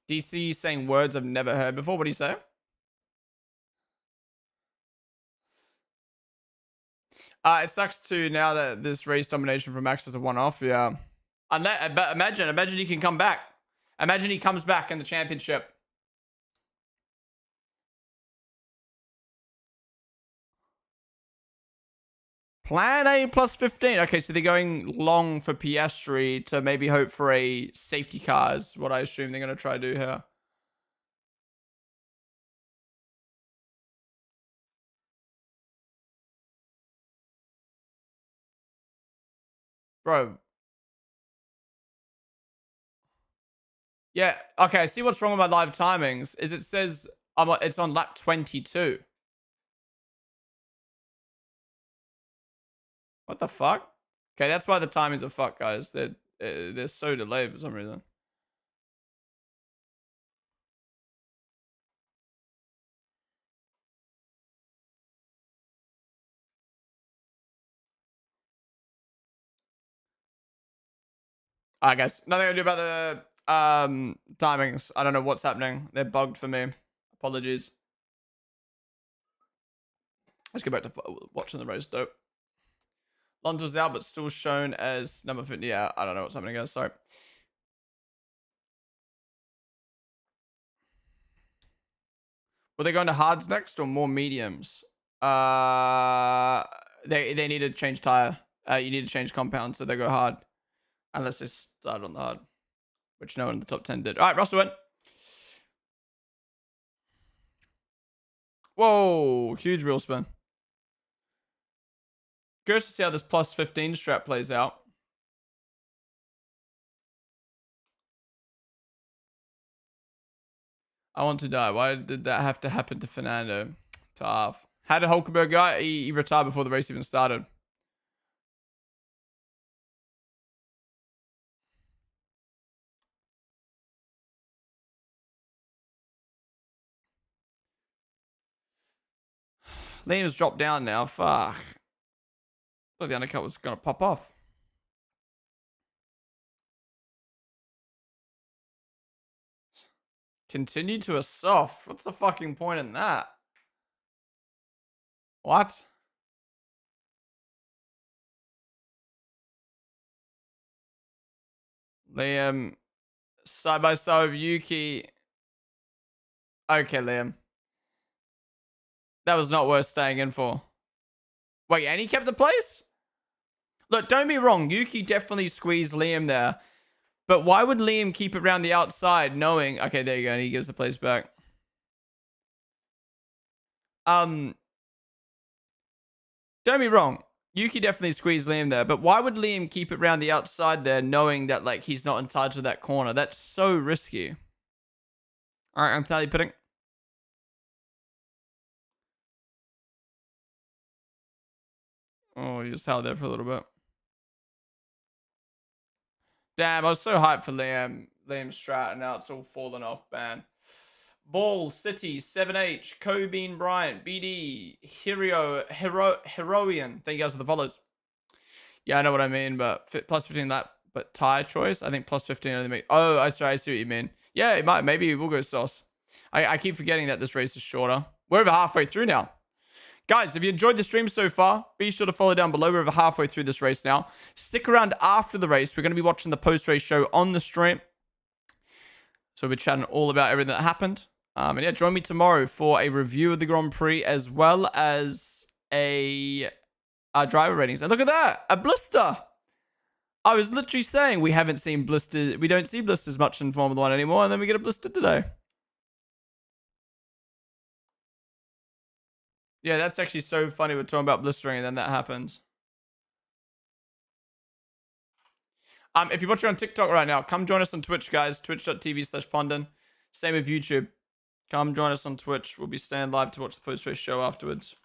DC saying words I've never heard before. What do you say? It sucks too now that this race domination from Max is a one-off. Yeah. But imagine he can come back. Imagine he comes back in the championship. Plan A plus 15. Okay, so they're going long for Piastri to maybe hope for a safety car is what I assume they're going to try to do here. Bro. Yeah, okay, see what's wrong with my live timings is it says it's on lap 22. What the fuck? Okay, that's why the timings are fucked, guys. They're so delayed for some reason. Alright, guys. Nothing to do about the timings. I don't know what's happening. They're bugged for me. Apologies. Let's get back to watching the race, though. Lonzo's out, but still shown as number 50. Yeah, I don't know what's happening, guys. Sorry. Were they going to hards next or more mediums? They need to change tire. You need to change compound, so they go hard. Unless they start on the hard, which no one in the top 10 did. All right, Russell went. Whoa, huge wheel spin. Curious to see how this plus 15 strap plays out. I want to die. Why did that have to happen to Fernando? Tough. How did Hulkenberg go? He retired before the race even started. Liam's dropped down now. Fuck. Thought the undercut was going to pop off. Continue to a soft. What's the fucking point in that? What? Liam. Side by side with Yuki. Okay, Liam. That was not worth staying in for. Wait, and he kept the place? Look, don't be wrong. Yuki definitely squeezed Liam there. But why would Liam keep it around the outside knowing... Okay, there you go. And he gives the place back. Don't be wrong. Yuki definitely squeezed Liam there. But why would Liam keep it around the outside there knowing that, like, he's not in charge of that corner? That's so risky. All right, I'm tally pitting. Oh, he just held there for a little bit. Damn, I was so hyped for Liam Strat, and now it's all fallen off, man. Ball, City, 7H, Cobean Bryant, BD, Heroian. Thank you guys for the follows. Yeah, I know what I mean, but plus 15 that, but tire choice. I think plus 15 only make. Oh, I see what you mean. Yeah, it might. Maybe we'll go sauce. I keep forgetting that this race is shorter. We're over halfway through now. Guys, if you enjoyed the stream so far, be sure to follow down below. We're over halfway through this race now. Stick around after the race. We're going to be watching the post-race show on the stream. So we're chatting all about everything that happened. And yeah, join me tomorrow for a review of the Grand Prix as well as a driver ratings. And look at that, a blister. I was literally saying we haven't seen blisters. We don't see blisters much in Formula 1 anymore, and then we get a blister today. Yeah, that's actually so funny. We're talking about blistering, and then that happens. If you're watching on TikTok right now, come join us on Twitch, guys. Twitch.tv/Ponden. Same with YouTube. Come join us on Twitch. We'll be staying live to watch the post-race show afterwards.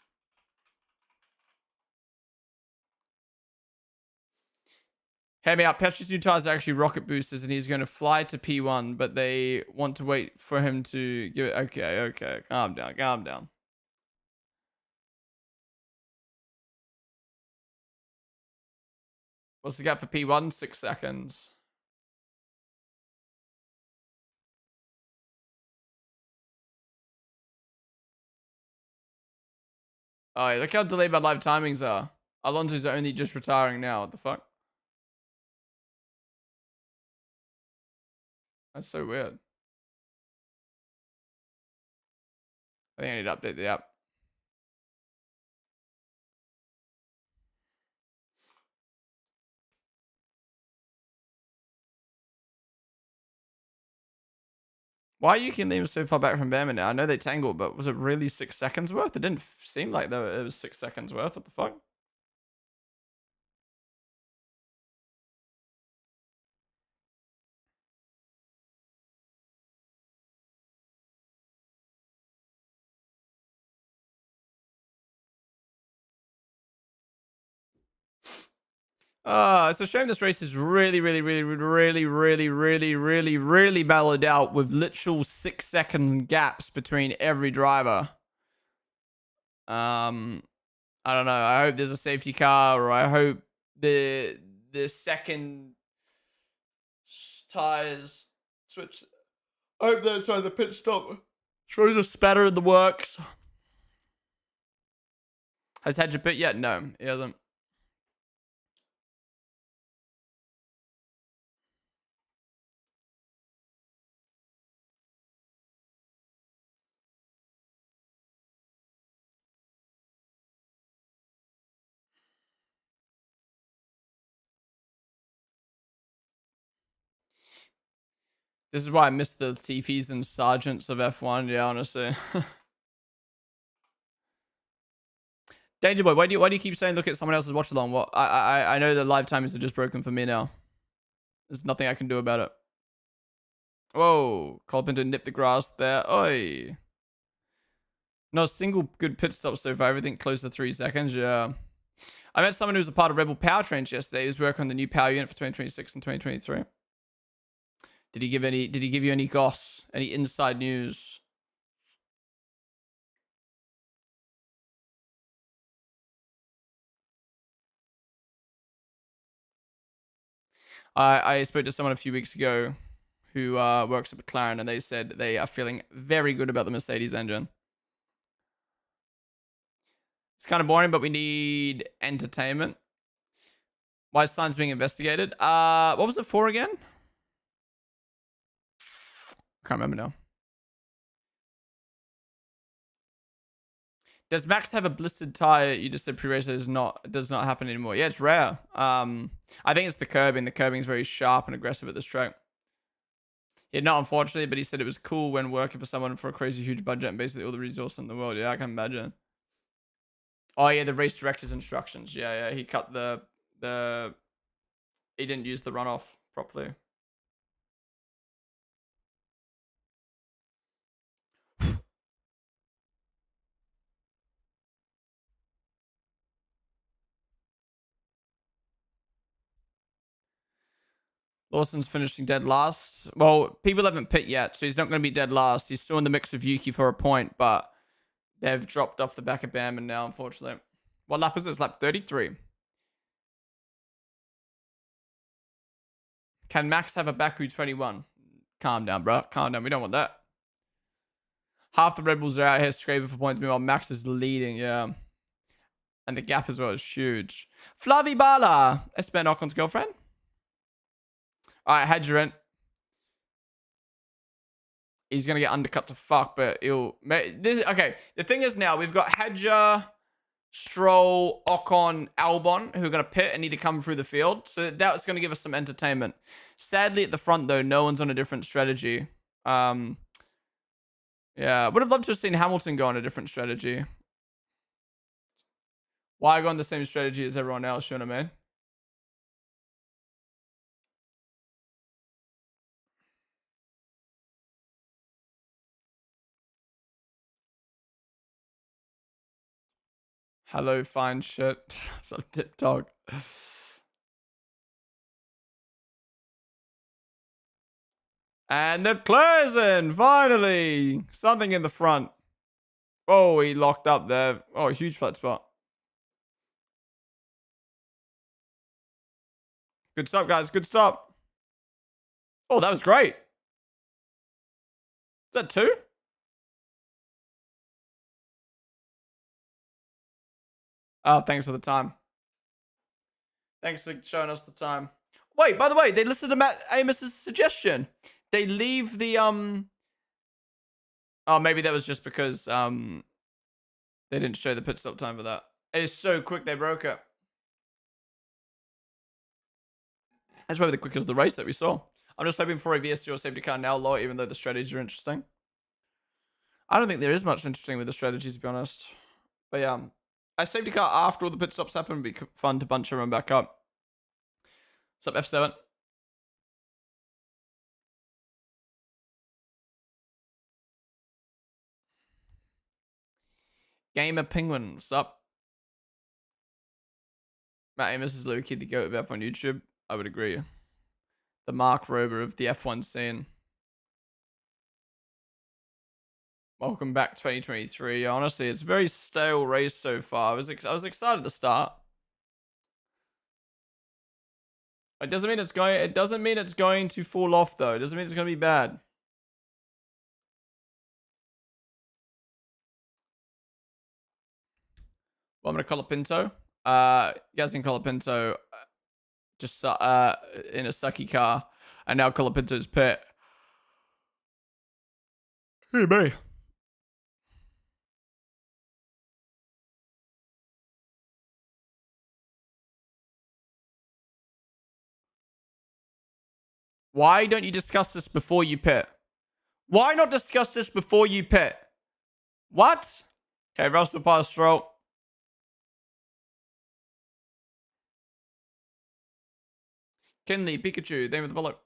Hear me out. Petri's new tires are actually rocket boosters, and he's going to fly to P1, but they want to wait for him to give it. Okay. Calm down. What's the gap for P1? 6 seconds. Oh, yeah, look how delayed my live timings are. Alonso's only just retiring now. What the fuck? That's so weird. I think I need to update the app. Why are you keeping them so far back from Bama now? I know they tangled, but was it really 6 seconds worth? It didn't seem like it was 6 seconds worth. What the fuck? It's a shame this race is really ballowed out with literal 6 seconds gaps between every driver. I don't know. I hope there's a safety car, or I hope the second tires switch. I hope that's why the pit stop throws a spatter in the works. Has Hedge a pit yet? No, he hasn't. This is why I miss the Tiefys and Sergeants of F1. Yeah, honestly. Danger Boy, why do you keep saying look at someone else's watch along? What? I know the live timers are just broken for me now. There's nothing I can do about it. Whoa, Colpin to nip the grass there. Oi. Not a single good pit stop so far. Everything close to 3 seconds. Yeah. I met someone who was a part of Rebel Powertrains yesterday. He was working on the new power unit for 2026 and 2023. Did he give you any goss? Any inside news? I spoke to someone a few weeks ago who works at McLaren, and they said they are feeling very good about the Mercedes engine. It's kind of boring, but we need entertainment. Why is Sainz being investigated? What was it for again? Can't remember now. Does Max have a blistered tire? You just said pre-race does not happen anymore. Yeah, it's rare. I think it's the curbing. The curbing is very sharp and aggressive at this track. Yeah, not unfortunately, but he said it was cool when working for someone for a crazy huge budget and basically all the resources in the world. Yeah, I can imagine. Oh yeah, the race director's instructions. Yeah, he cut he didn't use the runoff properly. Lawson's finishing dead last. Well, people haven't pit yet, so he's not going to be dead last. He's still in the mix with Yuki for a point, but they've dropped off the back of Bamman now, unfortunately. What lap is this? Lap 33. Can Max have a Baku 21? Calm down, bro. Calm down. We don't want that. Half the Red Bulls are out here scraping for points, meanwhile Max is leading, yeah. And the gap as well is huge. Flavi Bala. Espen Ocon's girlfriend. All right, Hadgerent. He's going to get undercut to fuck, but he'll... Okay, the thing is now, we've got Hadja, Stroll, Ocon, Albon, who are going to pit and need to come through the field. So that's going to give us some entertainment. Sadly, at the front, though, no one's on a different strategy. Yeah, would have loved to have seen Hamilton go on a different strategy. Why go on the same strategy as everyone else, you know what I mean? Hello, fine shit. Some TikTok. And they're closing, finally. Something in the front. Oh, he locked up there. Oh, huge flat spot. Good stop, guys. Good stop. Oh, that was great. Is that 2? Oh, thanks for the time. Thanks for showing us the time. Wait, by the way, they listened to Matt Amos's suggestion. They leave the, Oh, maybe that was just because, they didn't show the pit stop time for that. It is so quick, they broke it. That's probably the quickest of the race that we saw. I'm just hoping for a VSC or safety car now low, even though the strategies are interesting. I don't think there is much interesting with the strategies, to be honest. But yeah, a safety car after all the pit stops happen would be fun to bunch everyone back up. What's up, F7? Gamer Penguin, what's up? Matt Amos is low-key the goat of F1 YouTube. I would agree. The Mark Rober of the F1 scene. Welcome back 2023. Honestly, it's a very stale race so far. I was excited at the start. It doesn't mean it's going to fall off though. It doesn't mean it's going to be bad. Well, I'm going to Colapinto. Gazin Colapinto just in a sucky car. And now Colapinto's pit. Hey, me. Why don't you discuss this before you pit? Why not discuss this before you pit? What? Okay, Russell pass Stroll. Kinley, Pikachu, name of the bullet.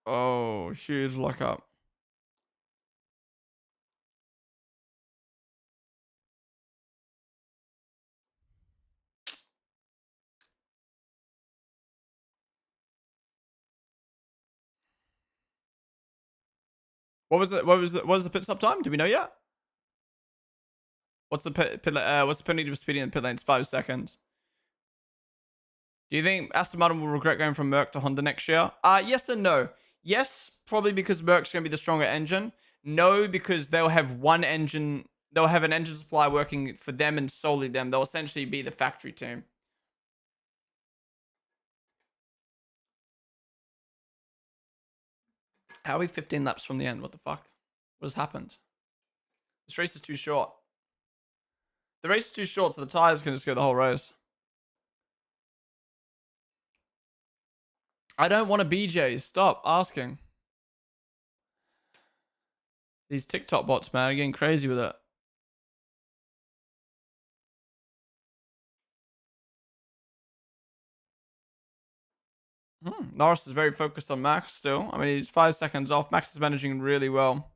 Oh, huge lockup. What was it? What was the pit stop time? Do we know yet? What's the what's the penalty for speeding in the pit lane? It's 5 seconds. Do you think Aston Martin will regret going from Merc to Honda next year? Yes and no. Yes, probably because Merc's going to be the stronger engine. No, because they'll have one engine. They'll have an engine supply working for them and solely them. They'll essentially be the factory team. How are we 15 laps from the end? What the fuck? What has happened? This race is too short. The race is too short, so the tires can just go the whole race. I don't want a BJ. Stop asking. These TikTok bots, man, are getting crazy with it. Norris is very focused on Max still. I mean, he's 5 seconds off. Max is managing really well.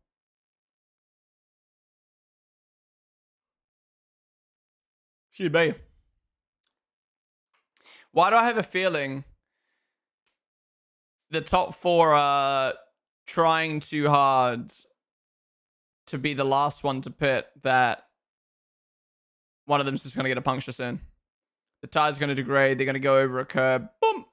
QB. Why do I have a feeling the top 4 are trying too hard to be the last one to pit, that one of them's just going to get a puncture soon? The tire's going to degrade. They're going to go over a curb. Boom.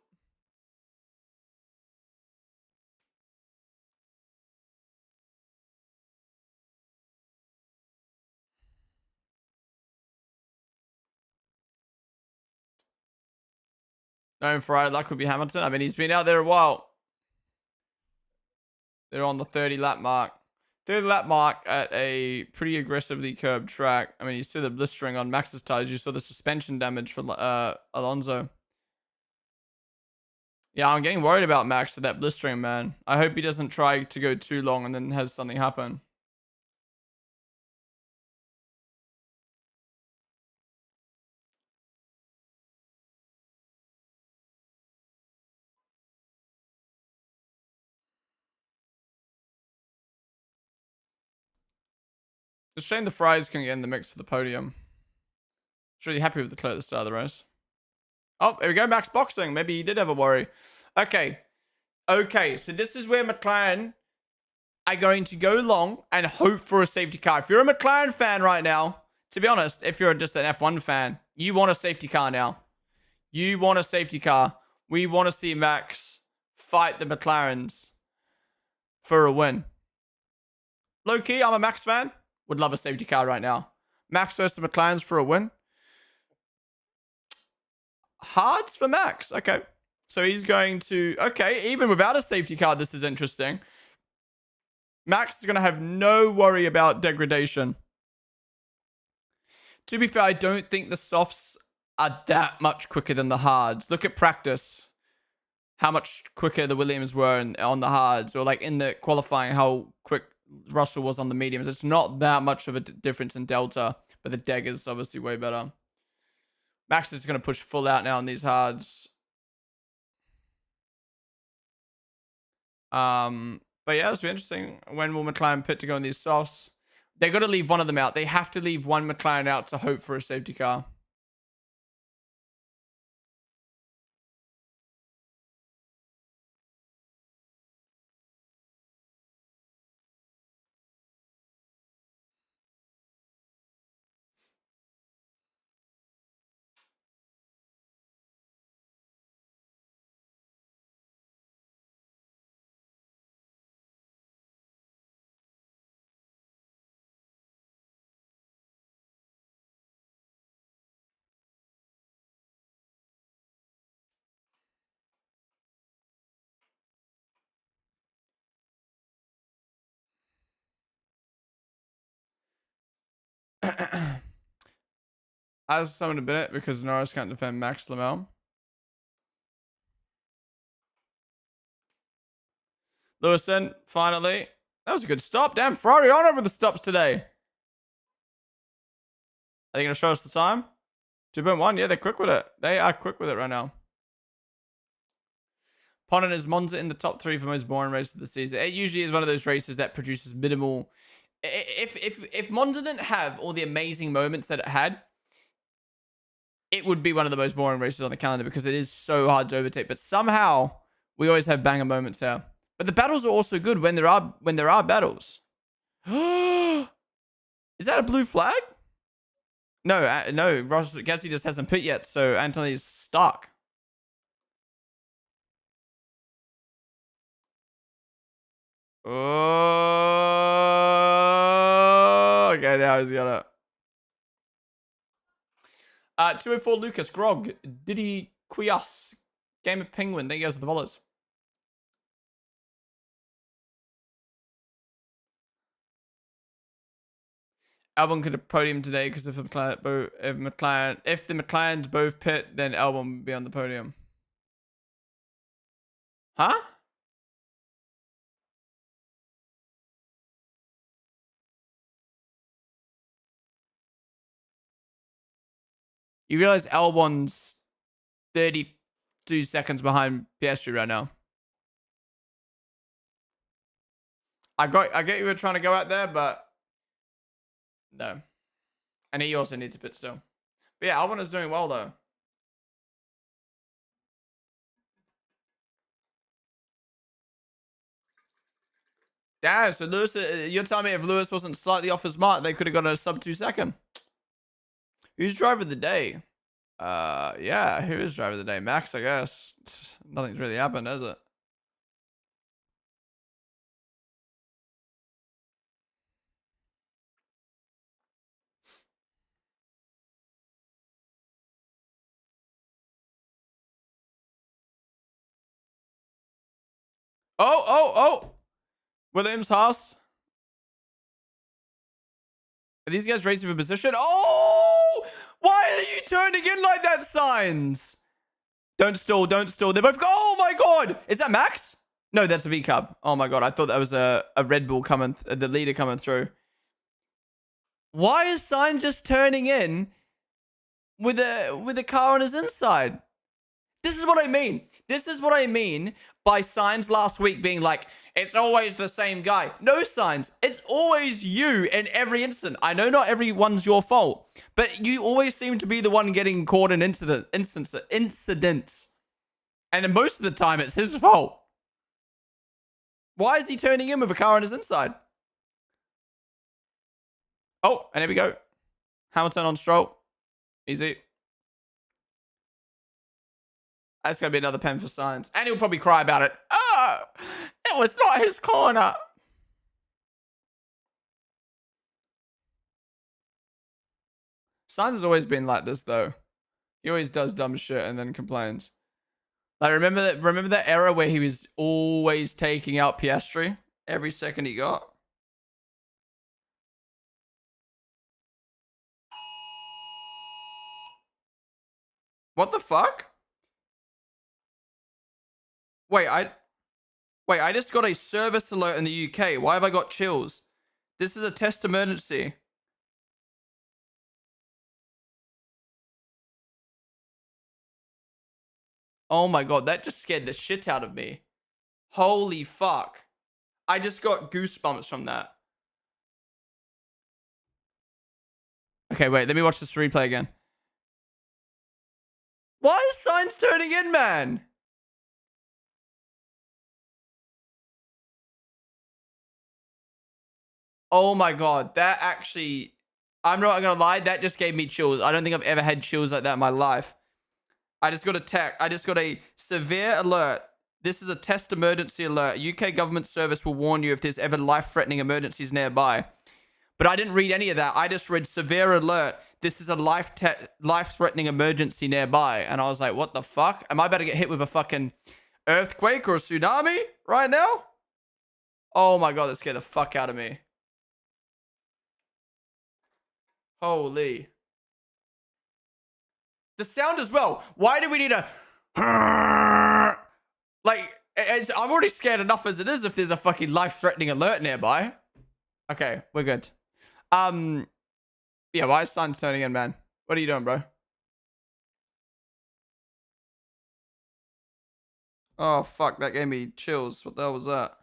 Known for right, that could be Hamilton. I mean, he's been out there a while. They're on the 30 lap mark. 30 lap mark at a pretty aggressively curbed track. I mean, you see the blistering on Max's tires. You saw the suspension damage for Alonso. Yeah, I'm getting worried about Max with that blistering, man. I hope he doesn't try to go too long and then has something happen. It's a shame the Fries can get in the mix for the podium. He's really happy with the clear at the start of the race. Oh, here we go, Max boxing. Maybe he did have a worry. Okay. Okay, so this is where McLaren are going to go long and hope for a safety car. If you're a McLaren fan right now, to be honest, if you're just an F1 fan, you want a safety car now. You want a safety car. We want to see Max fight the McLarens for a win. Low key, I'm a Max fan. Would love a safety car right now. Max versus the McLarens for a win. Hards for Max. Okay. So he's going to... Okay, even without a safety car, this is interesting. Max is going to have no worry about degradation. To be fair, I don't think the softs are that much quicker than the hards. Look at practice. How much quicker the Williams were on the hards. Or like in the qualifying, how quick Russell was on the mediums. It's not that much of a difference in delta. But the deg is obviously way better. Max is going to push full out now on these hards. But yeah, this will be interesting. When will McLaren pit to go in these softs? They got to leave one of them out. They have to leave one McLaren out to hope for a safety car. As someone a bit because Norris can't defend Max Lamel. Lewison, finally. That was a good stop. Damn, Ferrari on over the stops today. Are they going to show us the time? 2.1. Yeah, they're quick with it. They are quick with it right now. Ponden is Monza in the top 3 for most boring races of the season. It usually is one of those races that produces minimal. If Monza didn't have all the amazing moments that it had, it would be one of the most boring races on the calendar because it is so hard to overtake. But somehow we always have banger moments here. But the battles are also good when there are battles. Is that a blue flag? No, no. Gasly just hasn't pit yet, so Anthony's stuck. Oh, okay, now he's got it. 204 Lucas, Grog, Diddy Quias, Game of Penguin. There he goes with the volleys. Albon could have podium today because if the McLarens both pit, then Albon would be on the podium. Huh? You realize Albon's 32 seconds behind Piastri right now. I get you were trying to go out there, but no. And he also needs a pit still. But yeah, Albon is doing well though. Damn, so Lewis, you're telling me if Lewis wasn't slightly off his mark, they could have got a sub 2 second. Who's driver of the day? Yeah, who is driver of the day? Max, I guess. Nothing's really happened, has it? Oh. Williams, Haas. Are these guys racing for position? Oh! Why are you turning in like that, Signs? Don't stall. They're both... Oh, my God. Is that Max? No, that's a V-Cub. Oh, my God. I thought that was a Red Bull coming... the leader coming through. Why is Signs just turning in with a car on his inside? This is what I mean. This is what I mean by Signs last week being like, it's always the same guy. No, Signs. It's always you in every instant. I know not everyone's your fault, but you always seem to be the one getting caught in incidents. And most of the time, it's his fault. Why is he turning in with a car on his inside? Oh, and here we go. Hamilton on Stroll. Easy. That's going to be another pen for Signs. And he'll probably cry about it. Oh, it was not his corner. Signs has always been like this, though. He always does dumb shit and then complains. Like, remember that era where he was always taking out Piastri every second he got? What the fuck? Wait, I just got a service alert in the UK. Why have I got chills? This is a test emergency. Oh my God, that just scared the shit out of me. Holy fuck. I just got goosebumps from that. Okay, wait, let me watch this replay again. Why is Signs turning in, man? Oh my God, that actually... I'm not gonna lie, that just gave me chills. I don't think I've ever had chills like that in my life. I just got a severe alert. This is a test emergency alert. UK government service will warn you if there's ever life-threatening emergencies nearby. But I didn't read any of that. I just read severe alert. This is a life-threatening emergency nearby. And I was like, what the fuck? Am I about to get hit with a fucking earthquake or a tsunami right now? Oh my God, that scared the fuck out of me. Holy. The sound as well. Why do we need a... Like, I'm already scared enough as it is if there's a fucking life-threatening alert nearby. Okay, we're good. Yeah, why is Signs turning in, man? What are you doing, bro? Oh, fuck, that gave me chills. What the hell was that?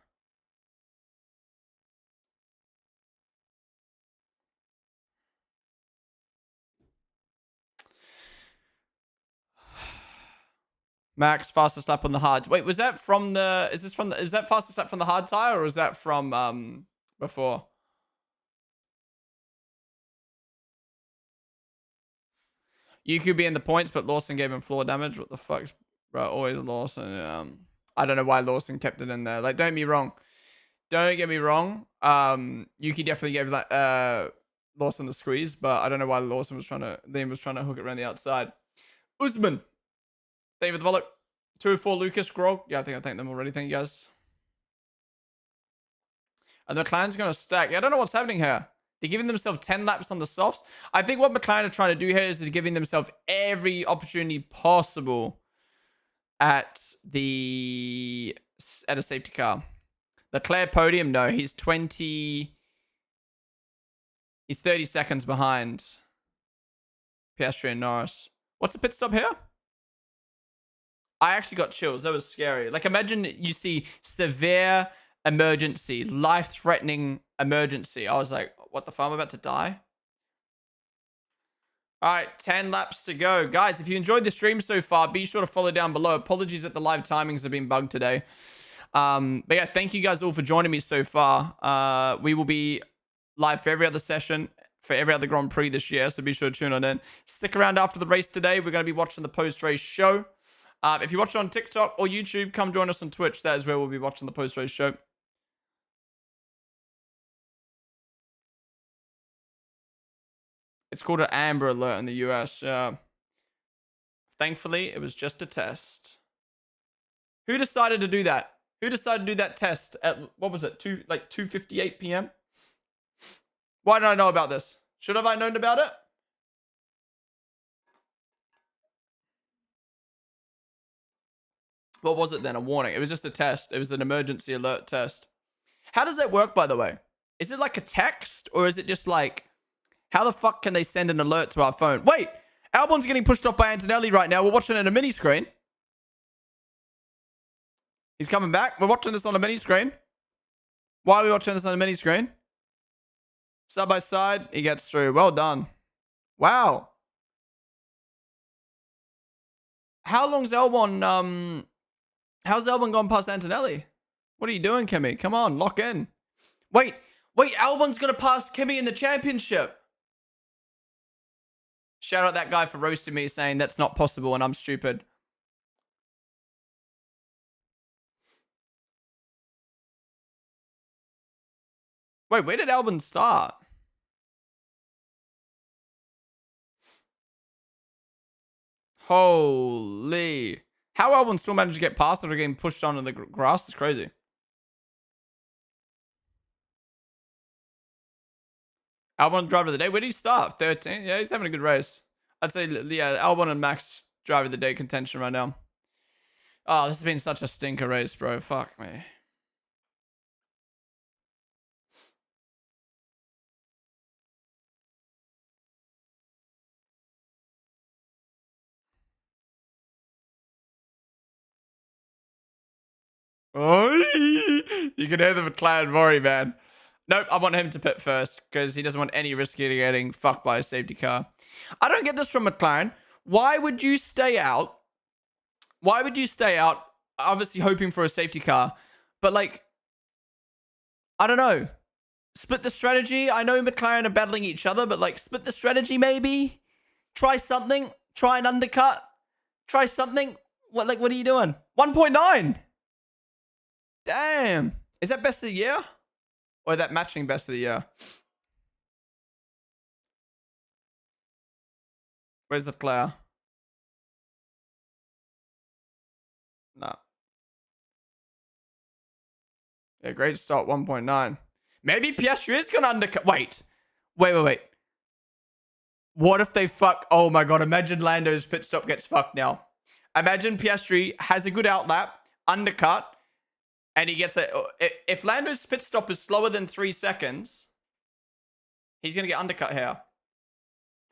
Max, fastest lap on the hard. Wait, was that from the... Is that fastest lap from the hard tire, or is that from, before? You could be in the points, but Lawson gave him floor damage. What the fuck's... Bro, always Lawson. I don't know why Lawson kept it in there. Like, don't get me wrong. Don't get me wrong. Yuki definitely gave that, Lawson the squeeze, but I don't know why Liam was trying to hook it around the outside. Usman. Thank you for the follow. 204 Lucas Grog. Yeah, I think I thanked them already. Thank you guys. And the McLaren's going to stack. Yeah, I don't know what's happening here. They're giving themselves 10 laps on the softs. I think what McLaren are trying to do here is they're giving themselves every opportunity possible at a safety car. Leclerc podium, no. He's 30 seconds behind Piastri and Norris. What's the pit stop here? I actually got chills. That was scary. Like, imagine you see severe emergency, life-threatening emergency. I was like, what the fuck? I'm about to die. All right, 10 laps to go. Guys, if you enjoyed the stream so far, be sure to follow down below. Apologies that the live timings have been bugged today. But yeah, thank you guys all for joining me so far. We will be live for every other session, for every other Grand Prix this year, so be sure to tune on in. Stick around after the race today. We're going to be watching the post-race show. If you watch it on TikTok or YouTube, come join us on Twitch. That is where we'll be watching the post-race show. It's called an Amber Alert in the US. Thankfully, it was just a test. Who decided to do that? Who decided to do that test at, what was it, 2:58 p.m.? Why did I know about this? Should have I known about it? What was it then? A warning. It was just a test. It was an emergency alert test. How does that work, by the way? Is it like a text, or is it just like, how the fuck can they send an alert to our phone? Wait, Albon's getting pushed off by Antonelli right now. We're watching it on a mini screen. He's coming back. We're watching this on a mini screen. Why are we watching this on a mini screen? Side by side, he gets through. Well done. Wow. How long's Albon, how's Albon gone past Antonelli? What are you doing, Kimi? Come on, lock in. Wait, Albon's gonna pass Kimi in the championship. Shout out that guy for roasting me, saying that's not possible and I'm stupid. Wait, where did Albon start? Holy. How Albon still managed to get past after getting pushed onto the grass is crazy. Albon driver of the day. Where did he start? 13? Yeah, he's having a good race. I'd say, yeah, Albon and Max driver of the day contention right now. Oh, this has been such a stinker race, bro. Fuck me. Oh, you can hear the McLaren worry, man. Nope, I want him to pit first because he doesn't want any risk of getting fucked by a safety car. I don't get this from McLaren. Why would you stay out? Why would you stay out? Obviously hoping for a safety car. But like, I don't know. Split the strategy. I know McLaren are battling each other, but like split the strategy maybe. Try something. Try an undercut. Try something. What are you doing? 1.9. Damn. Is that best of the year? Or that matching best of the year? Where's the Leclerc? No. Yeah, great start, 1.9. Maybe Piastri is going to undercut. Wait. What if they fuck? Oh my god, imagine Lando's pit stop gets fucked now. Imagine Piastri has a good outlap, undercut, and he gets a... If Lando's pit stop is slower than 3 seconds, he's going to get undercut here.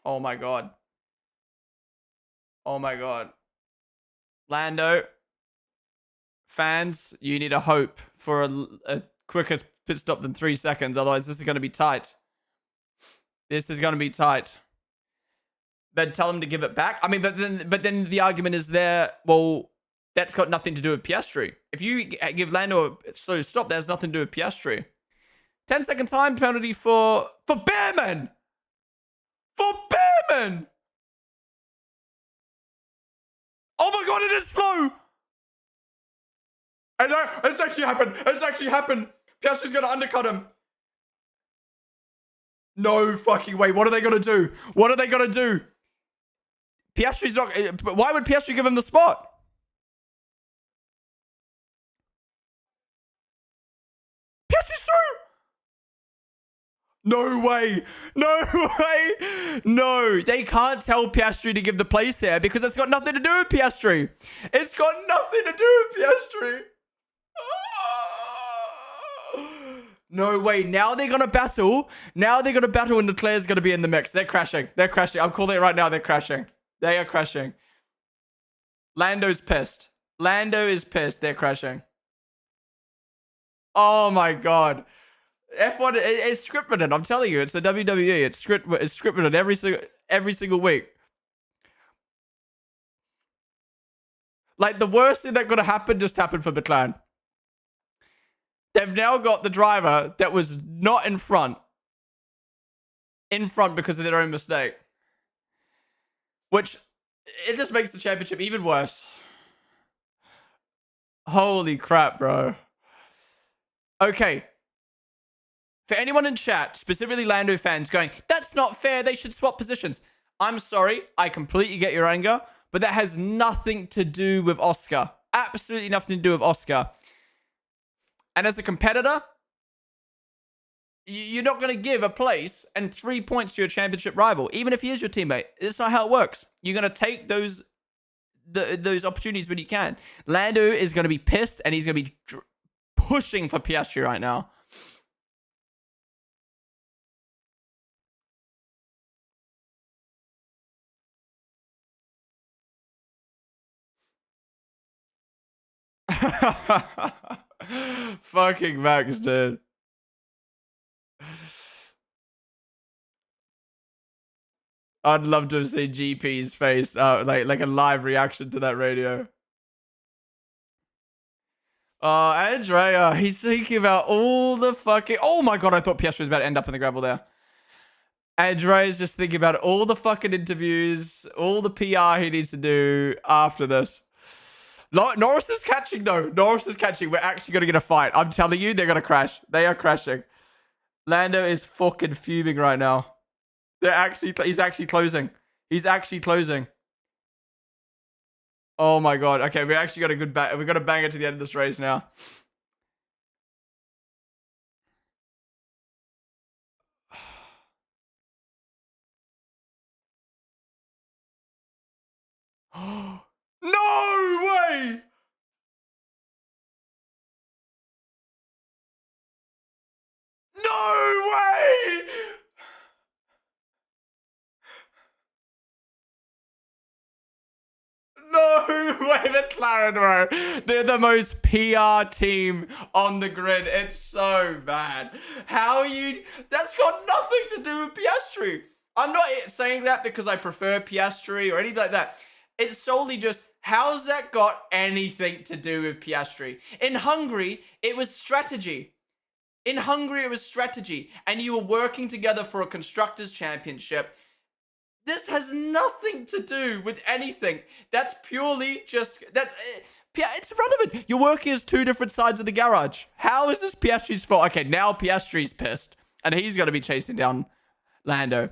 Oh my god. Oh my god. Lando, fans, you need a hope for a quicker pit stop than 3 seconds. Otherwise, this is going to be tight. This is going to be tight. Then tell him to give it back. I mean, but then the argument is there, well, that's got nothing to do with Piastri. If you give Lando a slow stop, that has nothing to do with Piastri. 10-second time penalty for Behrman! For Behrman! Oh my god, it is slow! And it's actually happened. It's actually happened. Piastri's going to undercut him. No fucking way. What are they going to do? What are they going to do? Piastri's not... Why would Piastri give him the spot? Piastri's through! No way. No way. No. They can't tell Piastri to give the place here because it's got nothing to do with Piastri. It's got nothing to do with Piastri. No way. Now they're going to battle. Now they're going to battle and Leclerc's going to be in the mix. They're crashing. They're crashing. I'm calling it right now. They're crashing. They are crashing. Lando's pissed. Lando is pissed. They're crashing. Oh my god. F1 it's scripted. I'm telling you, it's the WWE. It's scripted every single week. Like the worst thing that could have happened just happened for McLaren. They've now got the driver that was not in front because of their own mistake. Which, it just makes the championship even worse. Holy crap, bro. Okay. For anyone in chat, specifically Lando fans, going, that's not fair, they should swap positions. I'm sorry, I completely get your anger, but that has nothing to do with Oscar. Absolutely nothing to do with Oscar. And as a competitor, you're not going to give a place and 3 points to your championship rival, even if he is your teammate. It's not how it works. You're going to take those opportunities when you can. Lando is going to be pissed, and he's going to be pushing for Piastri right now. Fucking Max, dude. I'd love to have seen GP's face, like a live reaction to that radio. Andrea, he's thinking about all the fucking... Oh my god, I thought Piastri was about to end up in the gravel there. Andrea's just thinking about all the fucking interviews, all the PR he needs to do after this. Norris is catching, though. Norris is catching. We're actually going to get a fight. I'm telling you, they're going to crash. They are crashing. Lando is fucking fuming right now. He's actually closing. He's actually closing. Oh my god. Okay, we actually got a good bang. We've got to bang it to the end of this race now. No way! No way! No way, McLaren, bro. They're the most PR team on the grid. It's so bad. How are you... That's got nothing to do with Piastri. I'm not saying that because I prefer Piastri or anything like that. It's solely just, how's that got anything to do with Piastri? In Hungary, it was strategy. In Hungary, it was strategy. And you were working together for a Constructors' Championship. This has nothing to do with anything. That's purely just... It's irrelevant. You're working as two different sides of the garage. How is this Piastri's fault? Okay, now Piastri's pissed. And he's going to be chasing down Lando.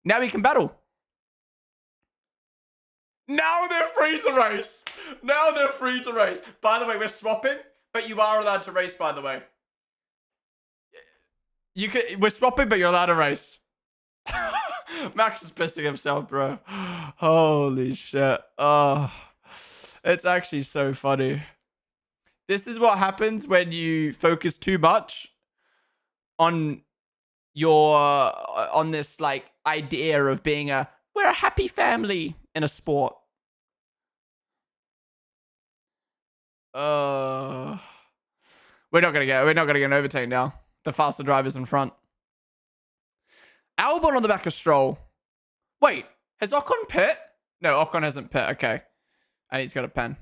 Now we can battle. Now they're free to race. Now they're free to race. By the way, we're swapping, but you are allowed to race, by the way. We're swapping, but you're allowed to race. Max is pissing himself, bro. Holy shit. Oh, it's actually so funny. This is what happens when you focus too much on this like idea of being we're a happy family in a sport. We're not gonna get an overtake now. The faster driver's in front. Albon on the back of Stroll. Wait, has Ocon pit? No, Ocon hasn't pit. Okay. And he's got a pen.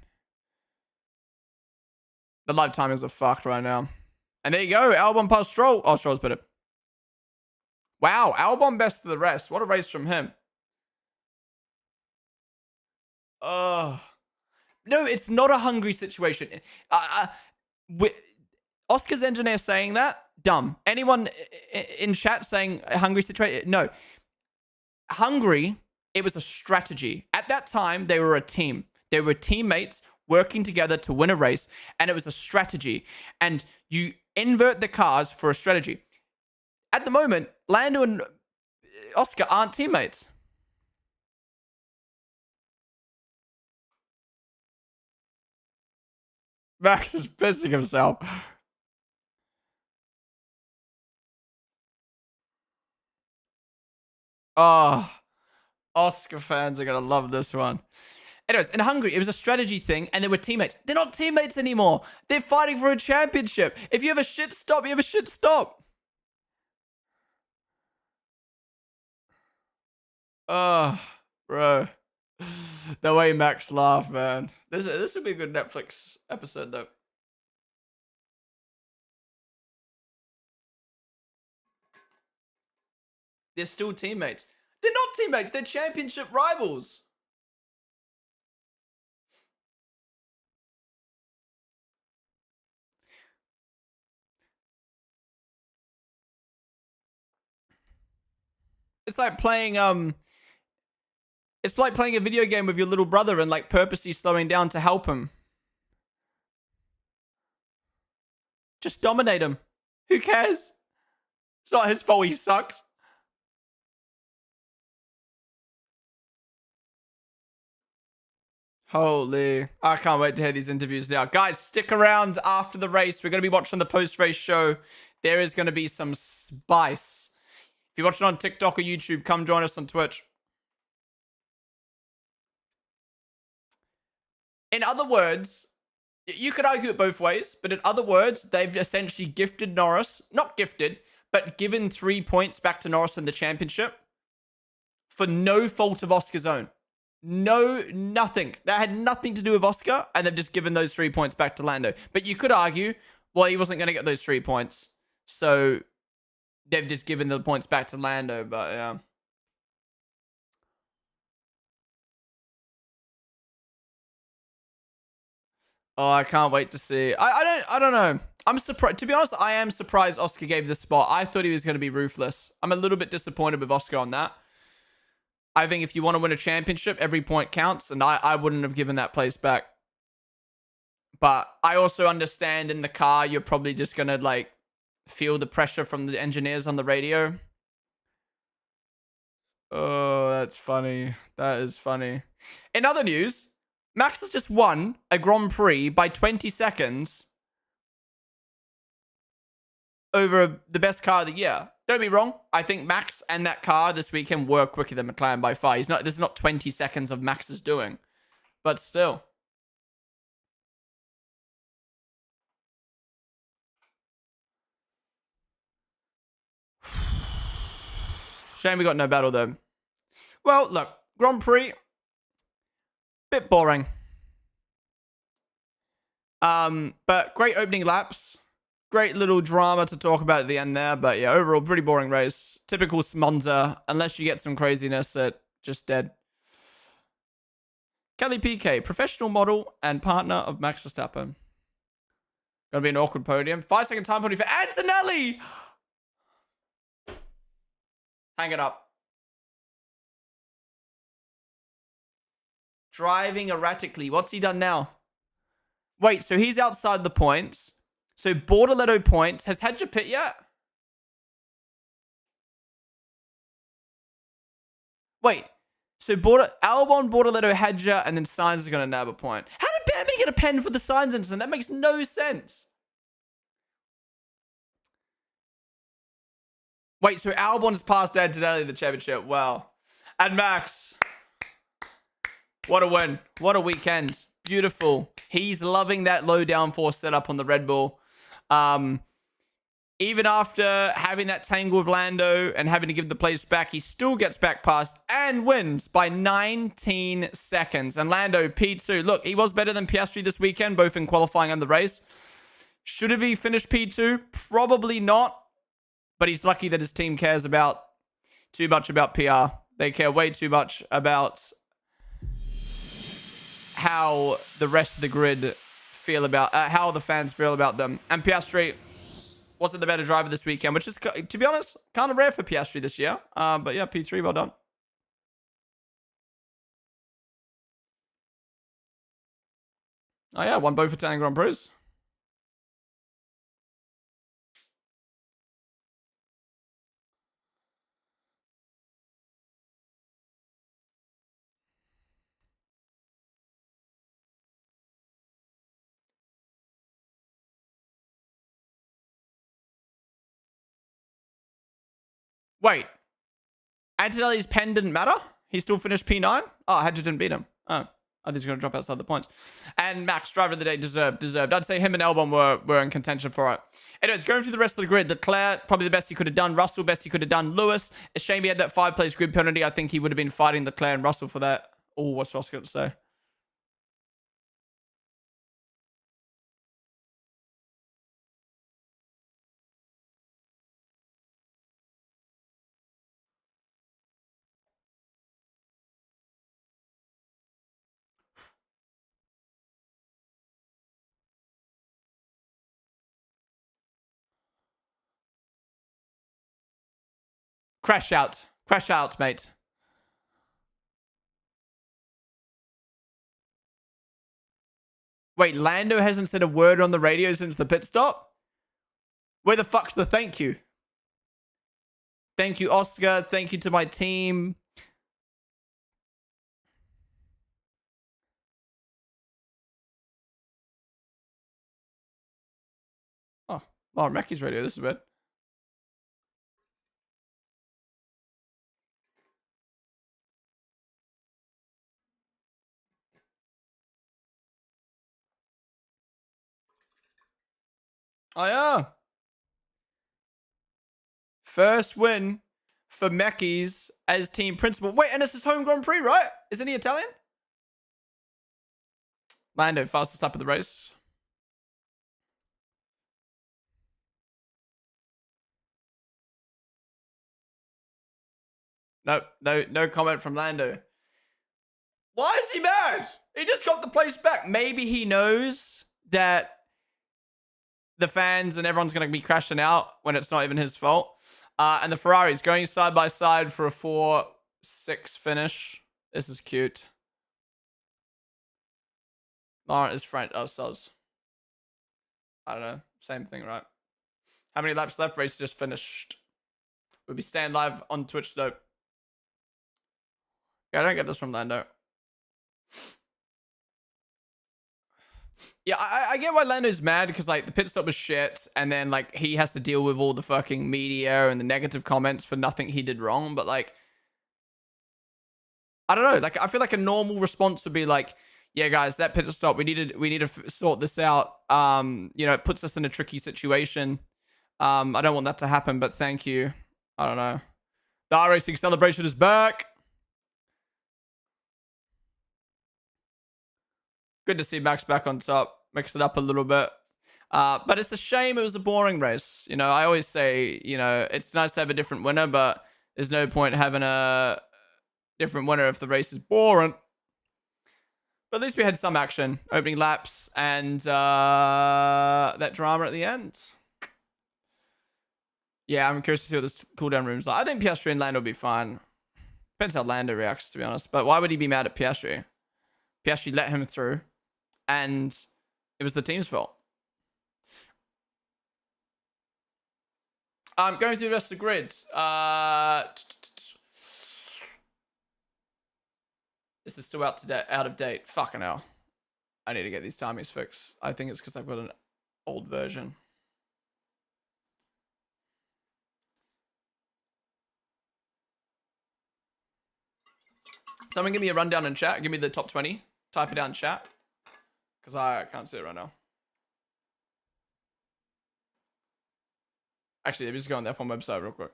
The live timers are fucked right now. And there you go. Albon past Stroll. Oh, Stroll's better. Wow. Albon best of the rest. What a race from him. No, it's not a hungry situation. Oscar's engineer saying that, dumb. Anyone in chat saying a hungry situation? No. Hungry, it was a strategy. At that time, they were a team. They were teammates working together to win a race, and it was a strategy. And you invert the cars for a strategy. At the moment, Lando and Oscar aren't teammates. Max is pissing himself. Oh, Oscar fans are going to love this one. Anyways, in Hungary, it was a strategy thing, and they were teammates. They're not teammates anymore. They're fighting for a championship. If you have a shit stop, you have a shit stop. Oh, bro. The way Max laughed, man. This would be a good Netflix episode, though. They're still teammates. They're not teammates. They're championship rivals. It's like playing it's like playing a video game with your little brother and like purposely slowing down to help him. Just dominate him. Who cares? It's not his fault he sucked. Holy. I can't wait to hear these interviews now. Guys, stick around after the race. We're going to be watching the post-race show. There is going to be some spice. If you're watching on TikTok or YouTube, come join us on Twitch. In other words, you could argue it both ways, but in other words, they've essentially gifted Norris, not gifted, but given 3 points back to Norris in the championship for no fault of Oscar's own. No, nothing. That had nothing to do with Oscar, and they've just given those 3 points back to Lando. But you could argue, well, he wasn't going to get those 3 points. So they've just given the points back to Lando, but yeah. Oh, I can't wait to see. I don't know. I'm surprised. To be honest, I am surprised Oscar gave the spot. I thought he was going to be ruthless. I'm a little bit disappointed with Oscar on that. I think if you want to win a championship, every point counts, and I wouldn't have given that place back. But I also understand in the car, you're probably just going to, like, feel the pressure from the engineers on the radio. Oh, that's funny. That is funny. In other news, Max has just won a Grand Prix by 20 seconds over the best car of the year. Don't be wrong. I think Max and that car this weekend were quicker than McLaren by far. This is not 20 seconds of Max's doing. But still. Shame we got no battle though. Well, look. Grand Prix. Bit boring. But great opening laps. Great little drama to talk about at the end there. But yeah, overall, pretty boring race. Typical Monza. Unless you get some craziness, just dead. Kelly PK, professional model and partner of Max Verstappen. Gonna be an awkward podium. 5-second time podium for Antonelli! Hang it up. Driving erratically. What's he done now? Wait, so he's outside the points. So Bortoletto points. Has Hedger pit yet? Wait. So Albon, Bortoletto, Hedger, and then Sainz is going to nab a point. How did Bambi get a pen for the Sainz incident? That makes no sense. Wait, so Albon's passed Antonelli in the championship. Wow. And Max. What a win. What a weekend. Beautiful. He's loving that low downforce setup on the Red Bull. Even after having that tangle with Lando and having to give the place back, he still gets back past and wins by 19 seconds. And Lando, P2. Look, he was better than Piastri this weekend, both in qualifying and the race. Should have he finished P2? Probably not. But he's lucky that his team cares too much about PR. They care way too much about how the rest of the grid feel about, how the fans feel about them. And Piastri wasn't the better driver this weekend, which is, to be honest, kind of rare for Piastri this year. But yeah, P3, well done. Oh yeah, won both Italian Grand Prix. Wait. Antonelli's pen didn't matter? He still finished P9? Oh, Hedger didn't beat him. Oh, I think he's going to drop outside the points. And Max, driver of the day, deserved. I'd say him and Albon were in contention for it. Anyways, going through the rest of the grid, Leclerc, probably the best he could have done. Russell, best he could have done. Lewis, a shame he had that 5-place grid penalty. I think he would have been fighting Leclerc and Russell for that. Oh, what's Ross got to say? Crash out. Crash out, mate. Wait, Lando hasn't said a word on the radio since the pit stop? Where the fuck's the thank you? Thank you, Oscar. Thank you to my team. Oh, Lauren Mackey's radio. This is weird. Oh, yeah. First win for Mackey's as team principal. Wait, and it's his home Grand Prix, right? Isn't he Italian? Lando, fastest lap of the race. No comment from Lando. Why is he mad? He just got the place back. Maybe he knows that the fans and everyone's going to be crashing out when it's not even his fault. And the Ferrari's going side by side for a 4-6 finish. This is cute. Laurent is French. Oh, soz. I don't know. Same thing, right? How many laps left? Race just finished. We'll be staying live on Twitch, though. Yeah, I don't get this from Lando. Yeah, I get why Lando's mad, because, like, the pit stop was shit, and then, like, he has to deal with all the fucking media and the negative comments for nothing he did wrong, but, like, I don't know. Like, I feel like a normal response would be like, yeah, guys, that pit stop, we need to sort this out. You know, it puts us in a tricky situation. I don't want that to happen, but thank you. I don't know. The iRacing celebration is back. Good to see Max back on top. Mix it up a little bit. But it's a shame it was a boring race. You know, I always say, you know, it's nice to have a different winner, but there's no point having a different winner if the race is boring. But at least we had some action. Opening laps and that drama at the end. Yeah, I'm curious to see what this cooldown room's like. I think Piastri and Lando will be fine. Depends how Lando reacts, to be honest. But why would he be mad at Piastri? Piastri let him through, and it was the team's fault. Going through the rest of the grid. This is still out of date. Fucking hell. I need to get these timings fixed. I think it's because I've got an old version. Someone give me a rundown in chat. Give me the top 20. Type it down in chat. Because I can't see it right now. Actually, let me just go on the F1 website real quick.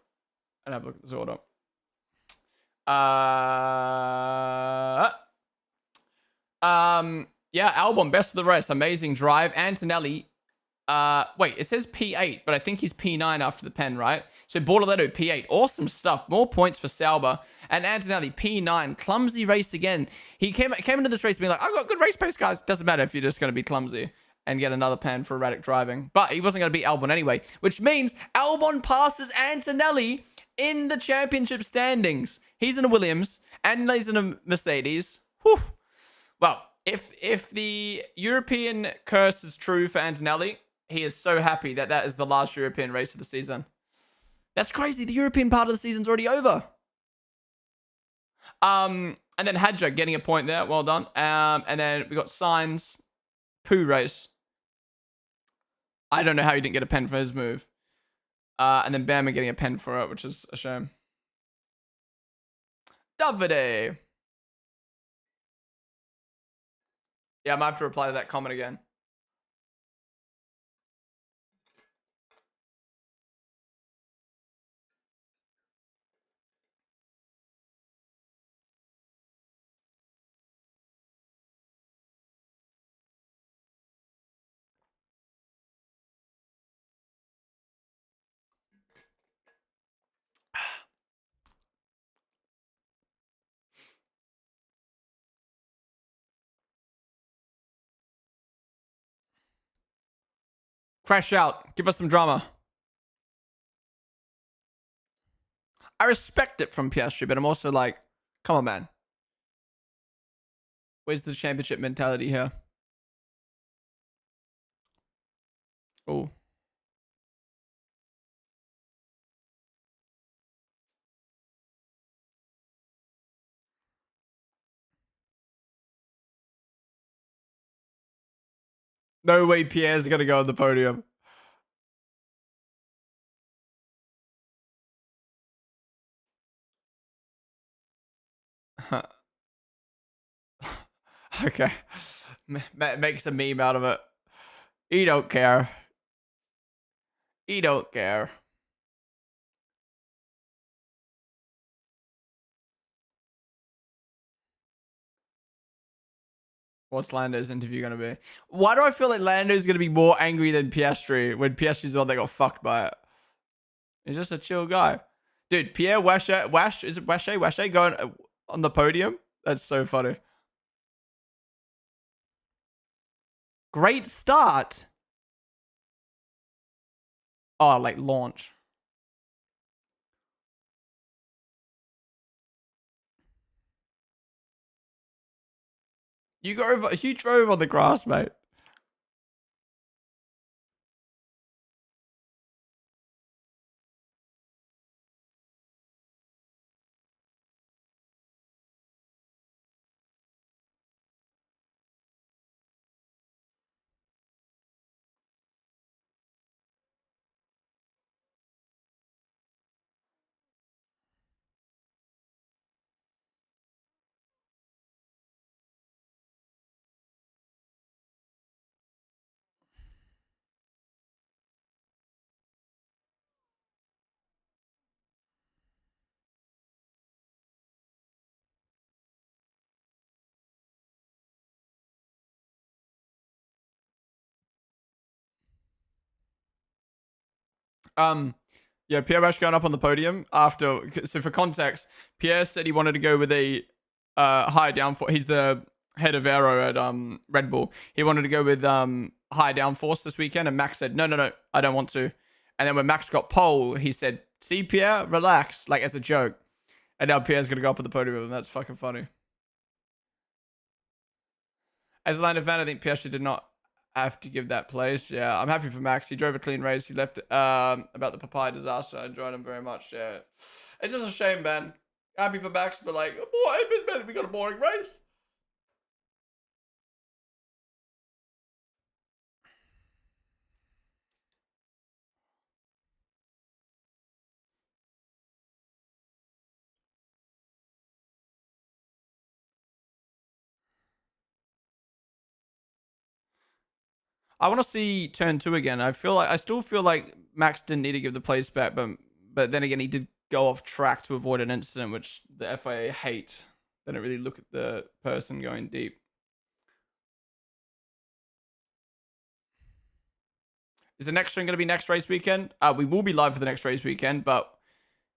And have a look at this order. Yeah, Albon, best of the rest. Amazing drive. Antonelli. Wait, it says P8, but I think he's P9 after the pen, right? So Bortoletto, P8. Awesome stuff. More points for Sauber. And Antonelli, P9. Clumsy race again. He came into this race being like, I got good race pace, guys. Doesn't matter if you're just going to be clumsy and get another pen for erratic driving. But he wasn't going to beat Albon anyway, which means Albon passes Antonelli in the championship standings. He's in a Williams, and he's in a Mercedes. Whew. Well, if the European curse is true for Antonelli, he is so happy that that is the last European race of the season. That's crazy. The European part of the season's already over. And then Hadja getting a point there. Well done. And then we got Sainz. Poo race. I don't know how he didn't get a pen for his move. And then Bama getting a pen for it, which is a shame. Davide. Yeah, I might have to reply to that comment again. Crash out. Give us some drama. I respect it from Piastri, but I'm also like, come on, man. Where's the championship mentality here? Oh. No way Pierre's going to go on the podium. Okay. Makes a meme out of it. He don't care. He don't care. What's Lando's interview going to be? Why do I feel like Lando's going to be more angry than Piastri when Piastri's the one that got fucked by it? He's just a chill guy. Dude, Pierre Wash, is it Wache going on the podium? That's so funny. Great start. Oh, like launch. You drove on the grass, mate. Yeah, Pierre Wash going up on the podium after. So for context, Pierre said he wanted to go with a higher downforce. He's the head of aero at Red Bull. He wanted to go with higher downforce this weekend, and Max said, no, I don't want to. And then when Max got pole, he said, "See, Pierre, relax," like as a joke. And now Pierre's gonna go up on the podium, and that's fucking funny. As a Lando fan, I think Piastri did not have to give that place. Yeah, I'm happy for Max. He drove a clean race. He left about the papaya disaster. I enjoyed him very much. Yeah, it's just a shame, man. Happy for Max, but like, boy, man, we got a boring race. I want to see turn two again. I still feel like Max didn't need to give the place back, but then again, he did go off track to avoid an incident, which the FIA hate. They don't really look at the person going deep. Is the next stream going to be next race weekend? We will be live for the next race weekend, but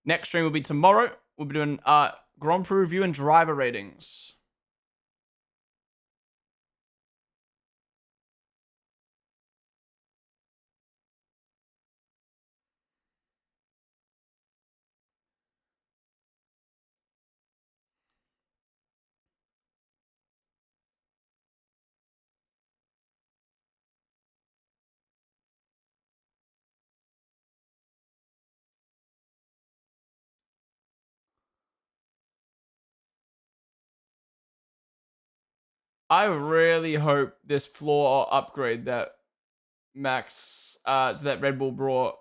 next stream will be tomorrow. We'll be doing Grand Prix review and driver ratings. I really hope this floor upgrade that that Red Bull brought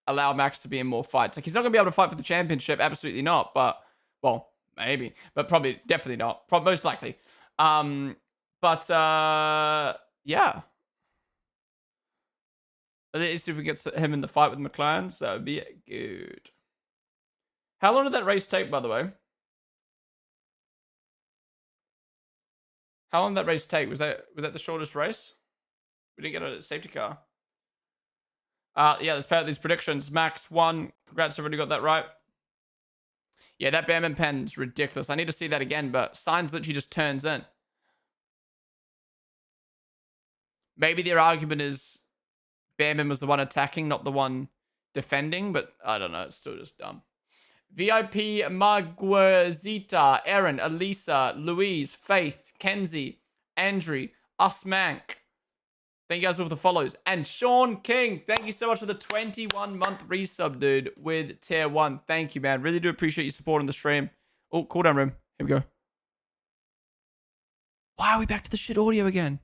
allow Max to be in more fights. Like he's not gonna be able to fight for the championship, absolutely not. But well, maybe, but probably definitely not. Most likely. But yeah. At least if we get him in the fight with McLaren, that would be good. How long did that race take, by the way? How long did that race take? Was that the shortest race? We didn't get a safety car. Yeah, let's pay out these predictions. Max 1. Congrats, everybody got that right. Yeah, that Bam and Pen's ridiculous. I need to see that again, but Sainz literally just turns in. Maybe their argument is Bam was the one attacking, not the one defending, but I don't know. It's still just dumb. VIP Maguazita, Aaron, Elisa, Louise, Faith, Kenzie, Andrew, Usmank. Thank you guys all for the follows. And Sean King, thank you so much for the 21-month resub, dude, with tier 1. Thank you, man. Really do appreciate your support on the stream. Oh, cooldown room. Here we go. Why are we back to the shit audio again?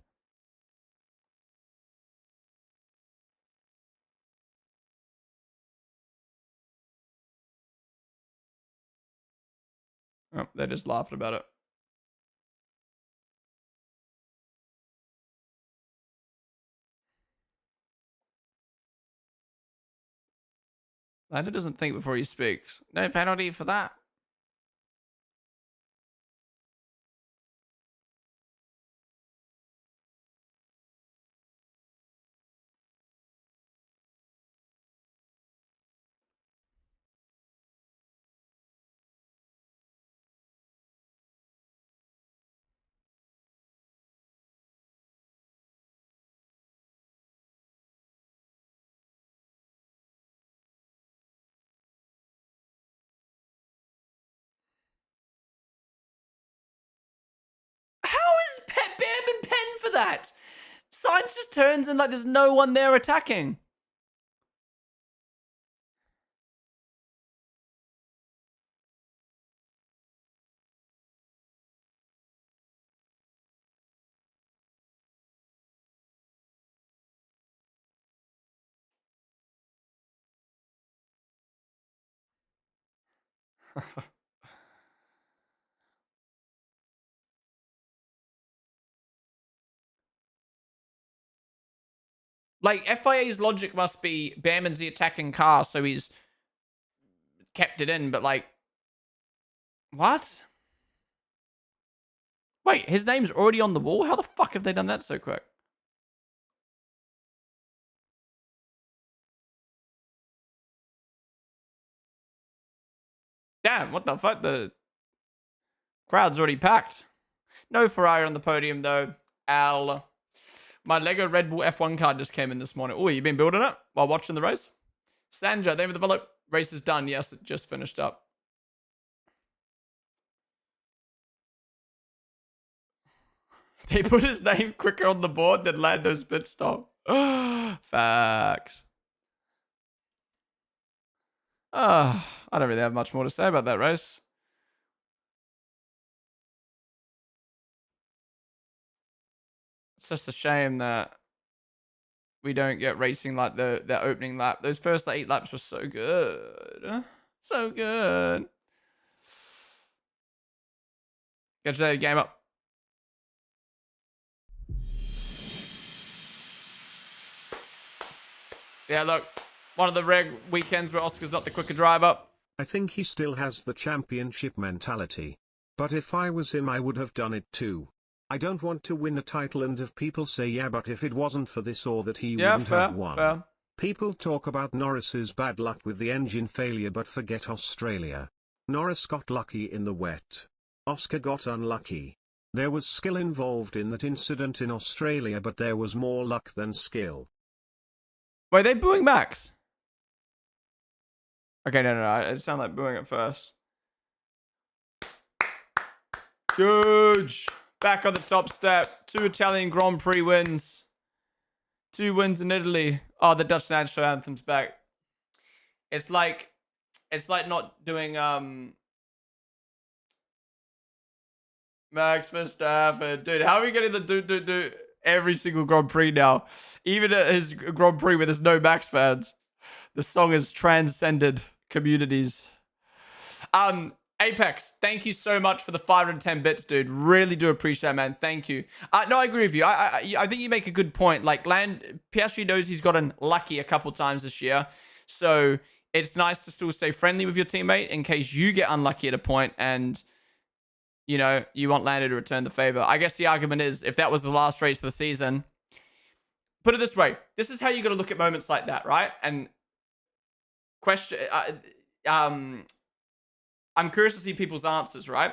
Oh, they're just laughing about it. Lando doesn't think before he speaks. No penalty for that. How is Behrman pen for that? Sainz just turns and like there's no one there attacking. Like, FIA's logic must be Behrman's the attacking car, so he's kept it in, but like, what? Wait, his name's already on the wall? How the fuck have they done that so quick? Damn, what the fuck? The crowd's already packed. No Ferrari on the podium, though. Al. My Lego Red Bull F1 card just came in this morning. Oh, you been building it while watching the race? Sanja, they were the race is done. Yes, it just finished up. They put his name quicker on the board than Lando's pit stop. Facts. I don't really have much more to say about that race. It's just a shame that we don't get racing like the opening lap. Those first 8 laps were so good. So good. Get the game up. Yeah, look. One of the rare weekends where Oscar's not the quicker driver. I think he still has the championship mentality. But if I was him, I would have done it too. I don't want to win a title and have people say, yeah, but if it wasn't for this or that, he wouldn't have won. Fair. People talk about Norris's bad luck with the engine failure but forget Australia. Norris got lucky in the wet. Oscar got unlucky. There was skill involved in that incident in Australia, but there was more luck than skill. Wait, they booing Max? Okay, no. It sounded like booing at first. Huge. Back on the top step. 2 Italian Grand Prix wins. 2 wins in Italy. Oh, the Dutch national anthem's back. It's like not doing Max Verstappen. Dude, how are we getting the do every single Grand Prix now? Even at his Grand Prix where there's no Max fans. The song has transcended communities. Apex, thank you so much for the 510 bits, dude. Really do appreciate it, man. Thank you. No, I agree with you. I think you make a good point. Like, Piastri knows he's gotten lucky a couple times this year. So it's nice to still stay friendly with your teammate in case you get unlucky at a point and, you know, you want Lando to return the favor. I guess the argument is, if that was the last race of the season, put it this way. This is how you got to look at moments like that, right? And question... I'm curious to see people's answers, right?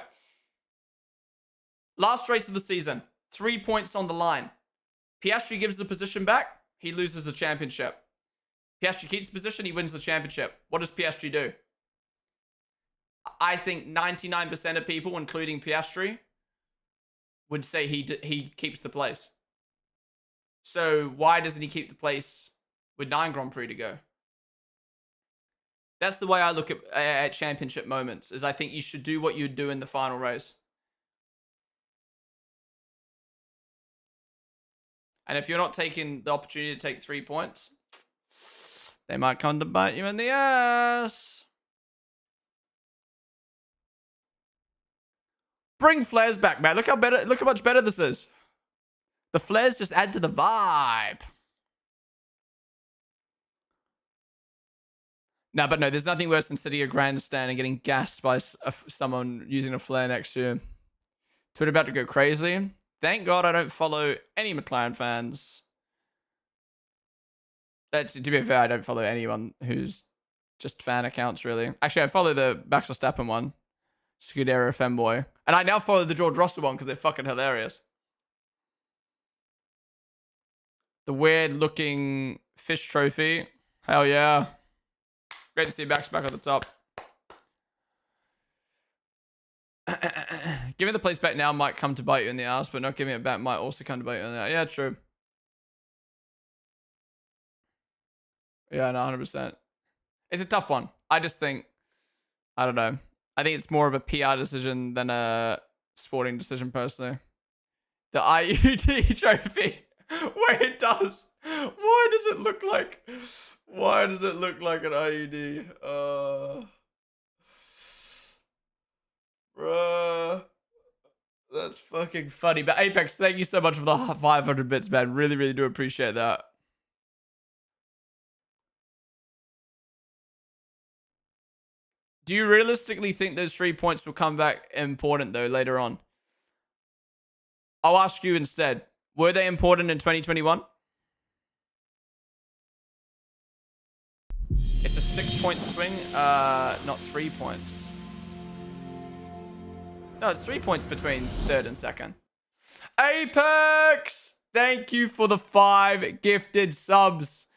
Last race of the season, 3 points on the line. Piastri gives the position back, he loses the championship. Piastri keeps position, he wins the championship. What does Piastri do? I think 99% of people, including Piastri, would say he keeps the place. So why doesn't he keep the place with 9 Grand Prix to go? That's the way I look at championship moments, is I think you should do what you'd do in the final race. And if you're not taking the opportunity to take 3 points, they might come to bite you in the ass. Bring flares back, man. Look how much better this is. The flares just add to the vibe. No, but no, there's nothing worse than sitting at a grandstand and getting gassed by someone using a flare next to you. Twitter about to go crazy. Thank God I don't follow any McLaren fans. To be fair, I don't follow anyone who's just fan accounts, really. Actually, I follow the Max Verstappen one. Scudero Femboy. And I now follow the George Russell one because they're fucking hilarious. The weird-looking fish trophy. Hell yeah. Great to see Max back on the top. Giving the place back now might come to bite you in the ass, but not giving it back might also come to bite you in the ass. Yeah, true. Yeah, no, 100%. It's a tough one. I just think, I don't know. I think it's more of a PR decision than a sporting decision, personally. The IUD trophy. Wait, it does. Why does it look like an IUD? Bruh. That's fucking funny. But Apex, thank you so much for the 500 bits, man. Really, really do appreciate that. Do you realistically think those 3 points will come back important, though, later on? I'll ask you instead. Were they important in 2021? It's a 6-point swing. Not 3 points. No, it's 3 points between third and second. Apex! Thank you for the 5 gifted subs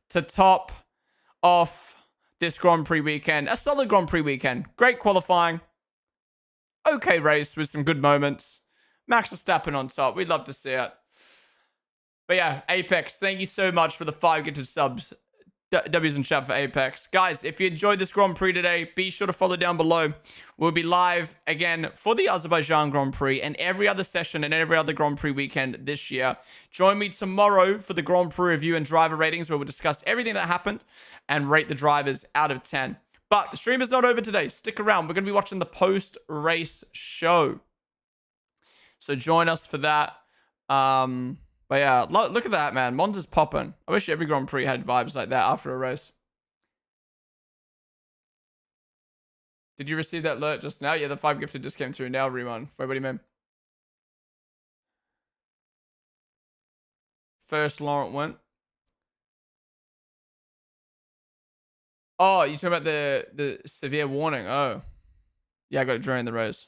to top off this Grand Prix weekend. A solid Grand Prix weekend. Great qualifying. Okay race with some good moments. Max Verstappen on top. We'd love to see it. But yeah, Apex, thank you so much for the 5 gifted subs. W's in chat for Apex. Guys, if you enjoyed this Grand Prix today, be sure to follow down below. We'll be live again for the Azerbaijan Grand Prix and every other session and every other Grand Prix weekend this year. Join me tomorrow for the Grand Prix review and driver ratings, where we'll discuss everything that happened and rate the drivers out of 10. But the stream is not over today. Stick around. We're going to be watching the post-race show. So join us for that. But yeah, look at that, man. Monza's popping. I wish every Grand Prix had vibes like that after a race. Did you receive that alert just now? Yeah, the 5 gifted just came through now, Remon. Wait, what do you mean? First Laurent went. Oh, you talking about the severe warning? Oh. Yeah, I got it during the race.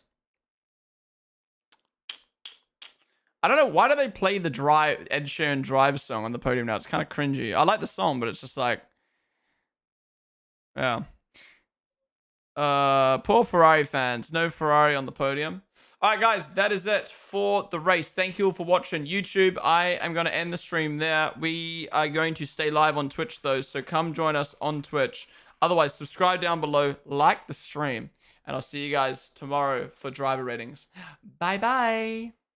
I don't know. Why do they play the Ed Sheeran Drive song on the podium now? It's kind of cringy. I like the song, but it's just like... Yeah. Poor Ferrari fans. No Ferrari on the podium. Alright, guys. That is it for the race. Thank you all for watching YouTube. I am going to end the stream there. We are going to stay live on Twitch, though, so come join us on Twitch. Otherwise, subscribe down below. Like the stream. And I'll see you guys tomorrow for driver ratings. Bye-bye.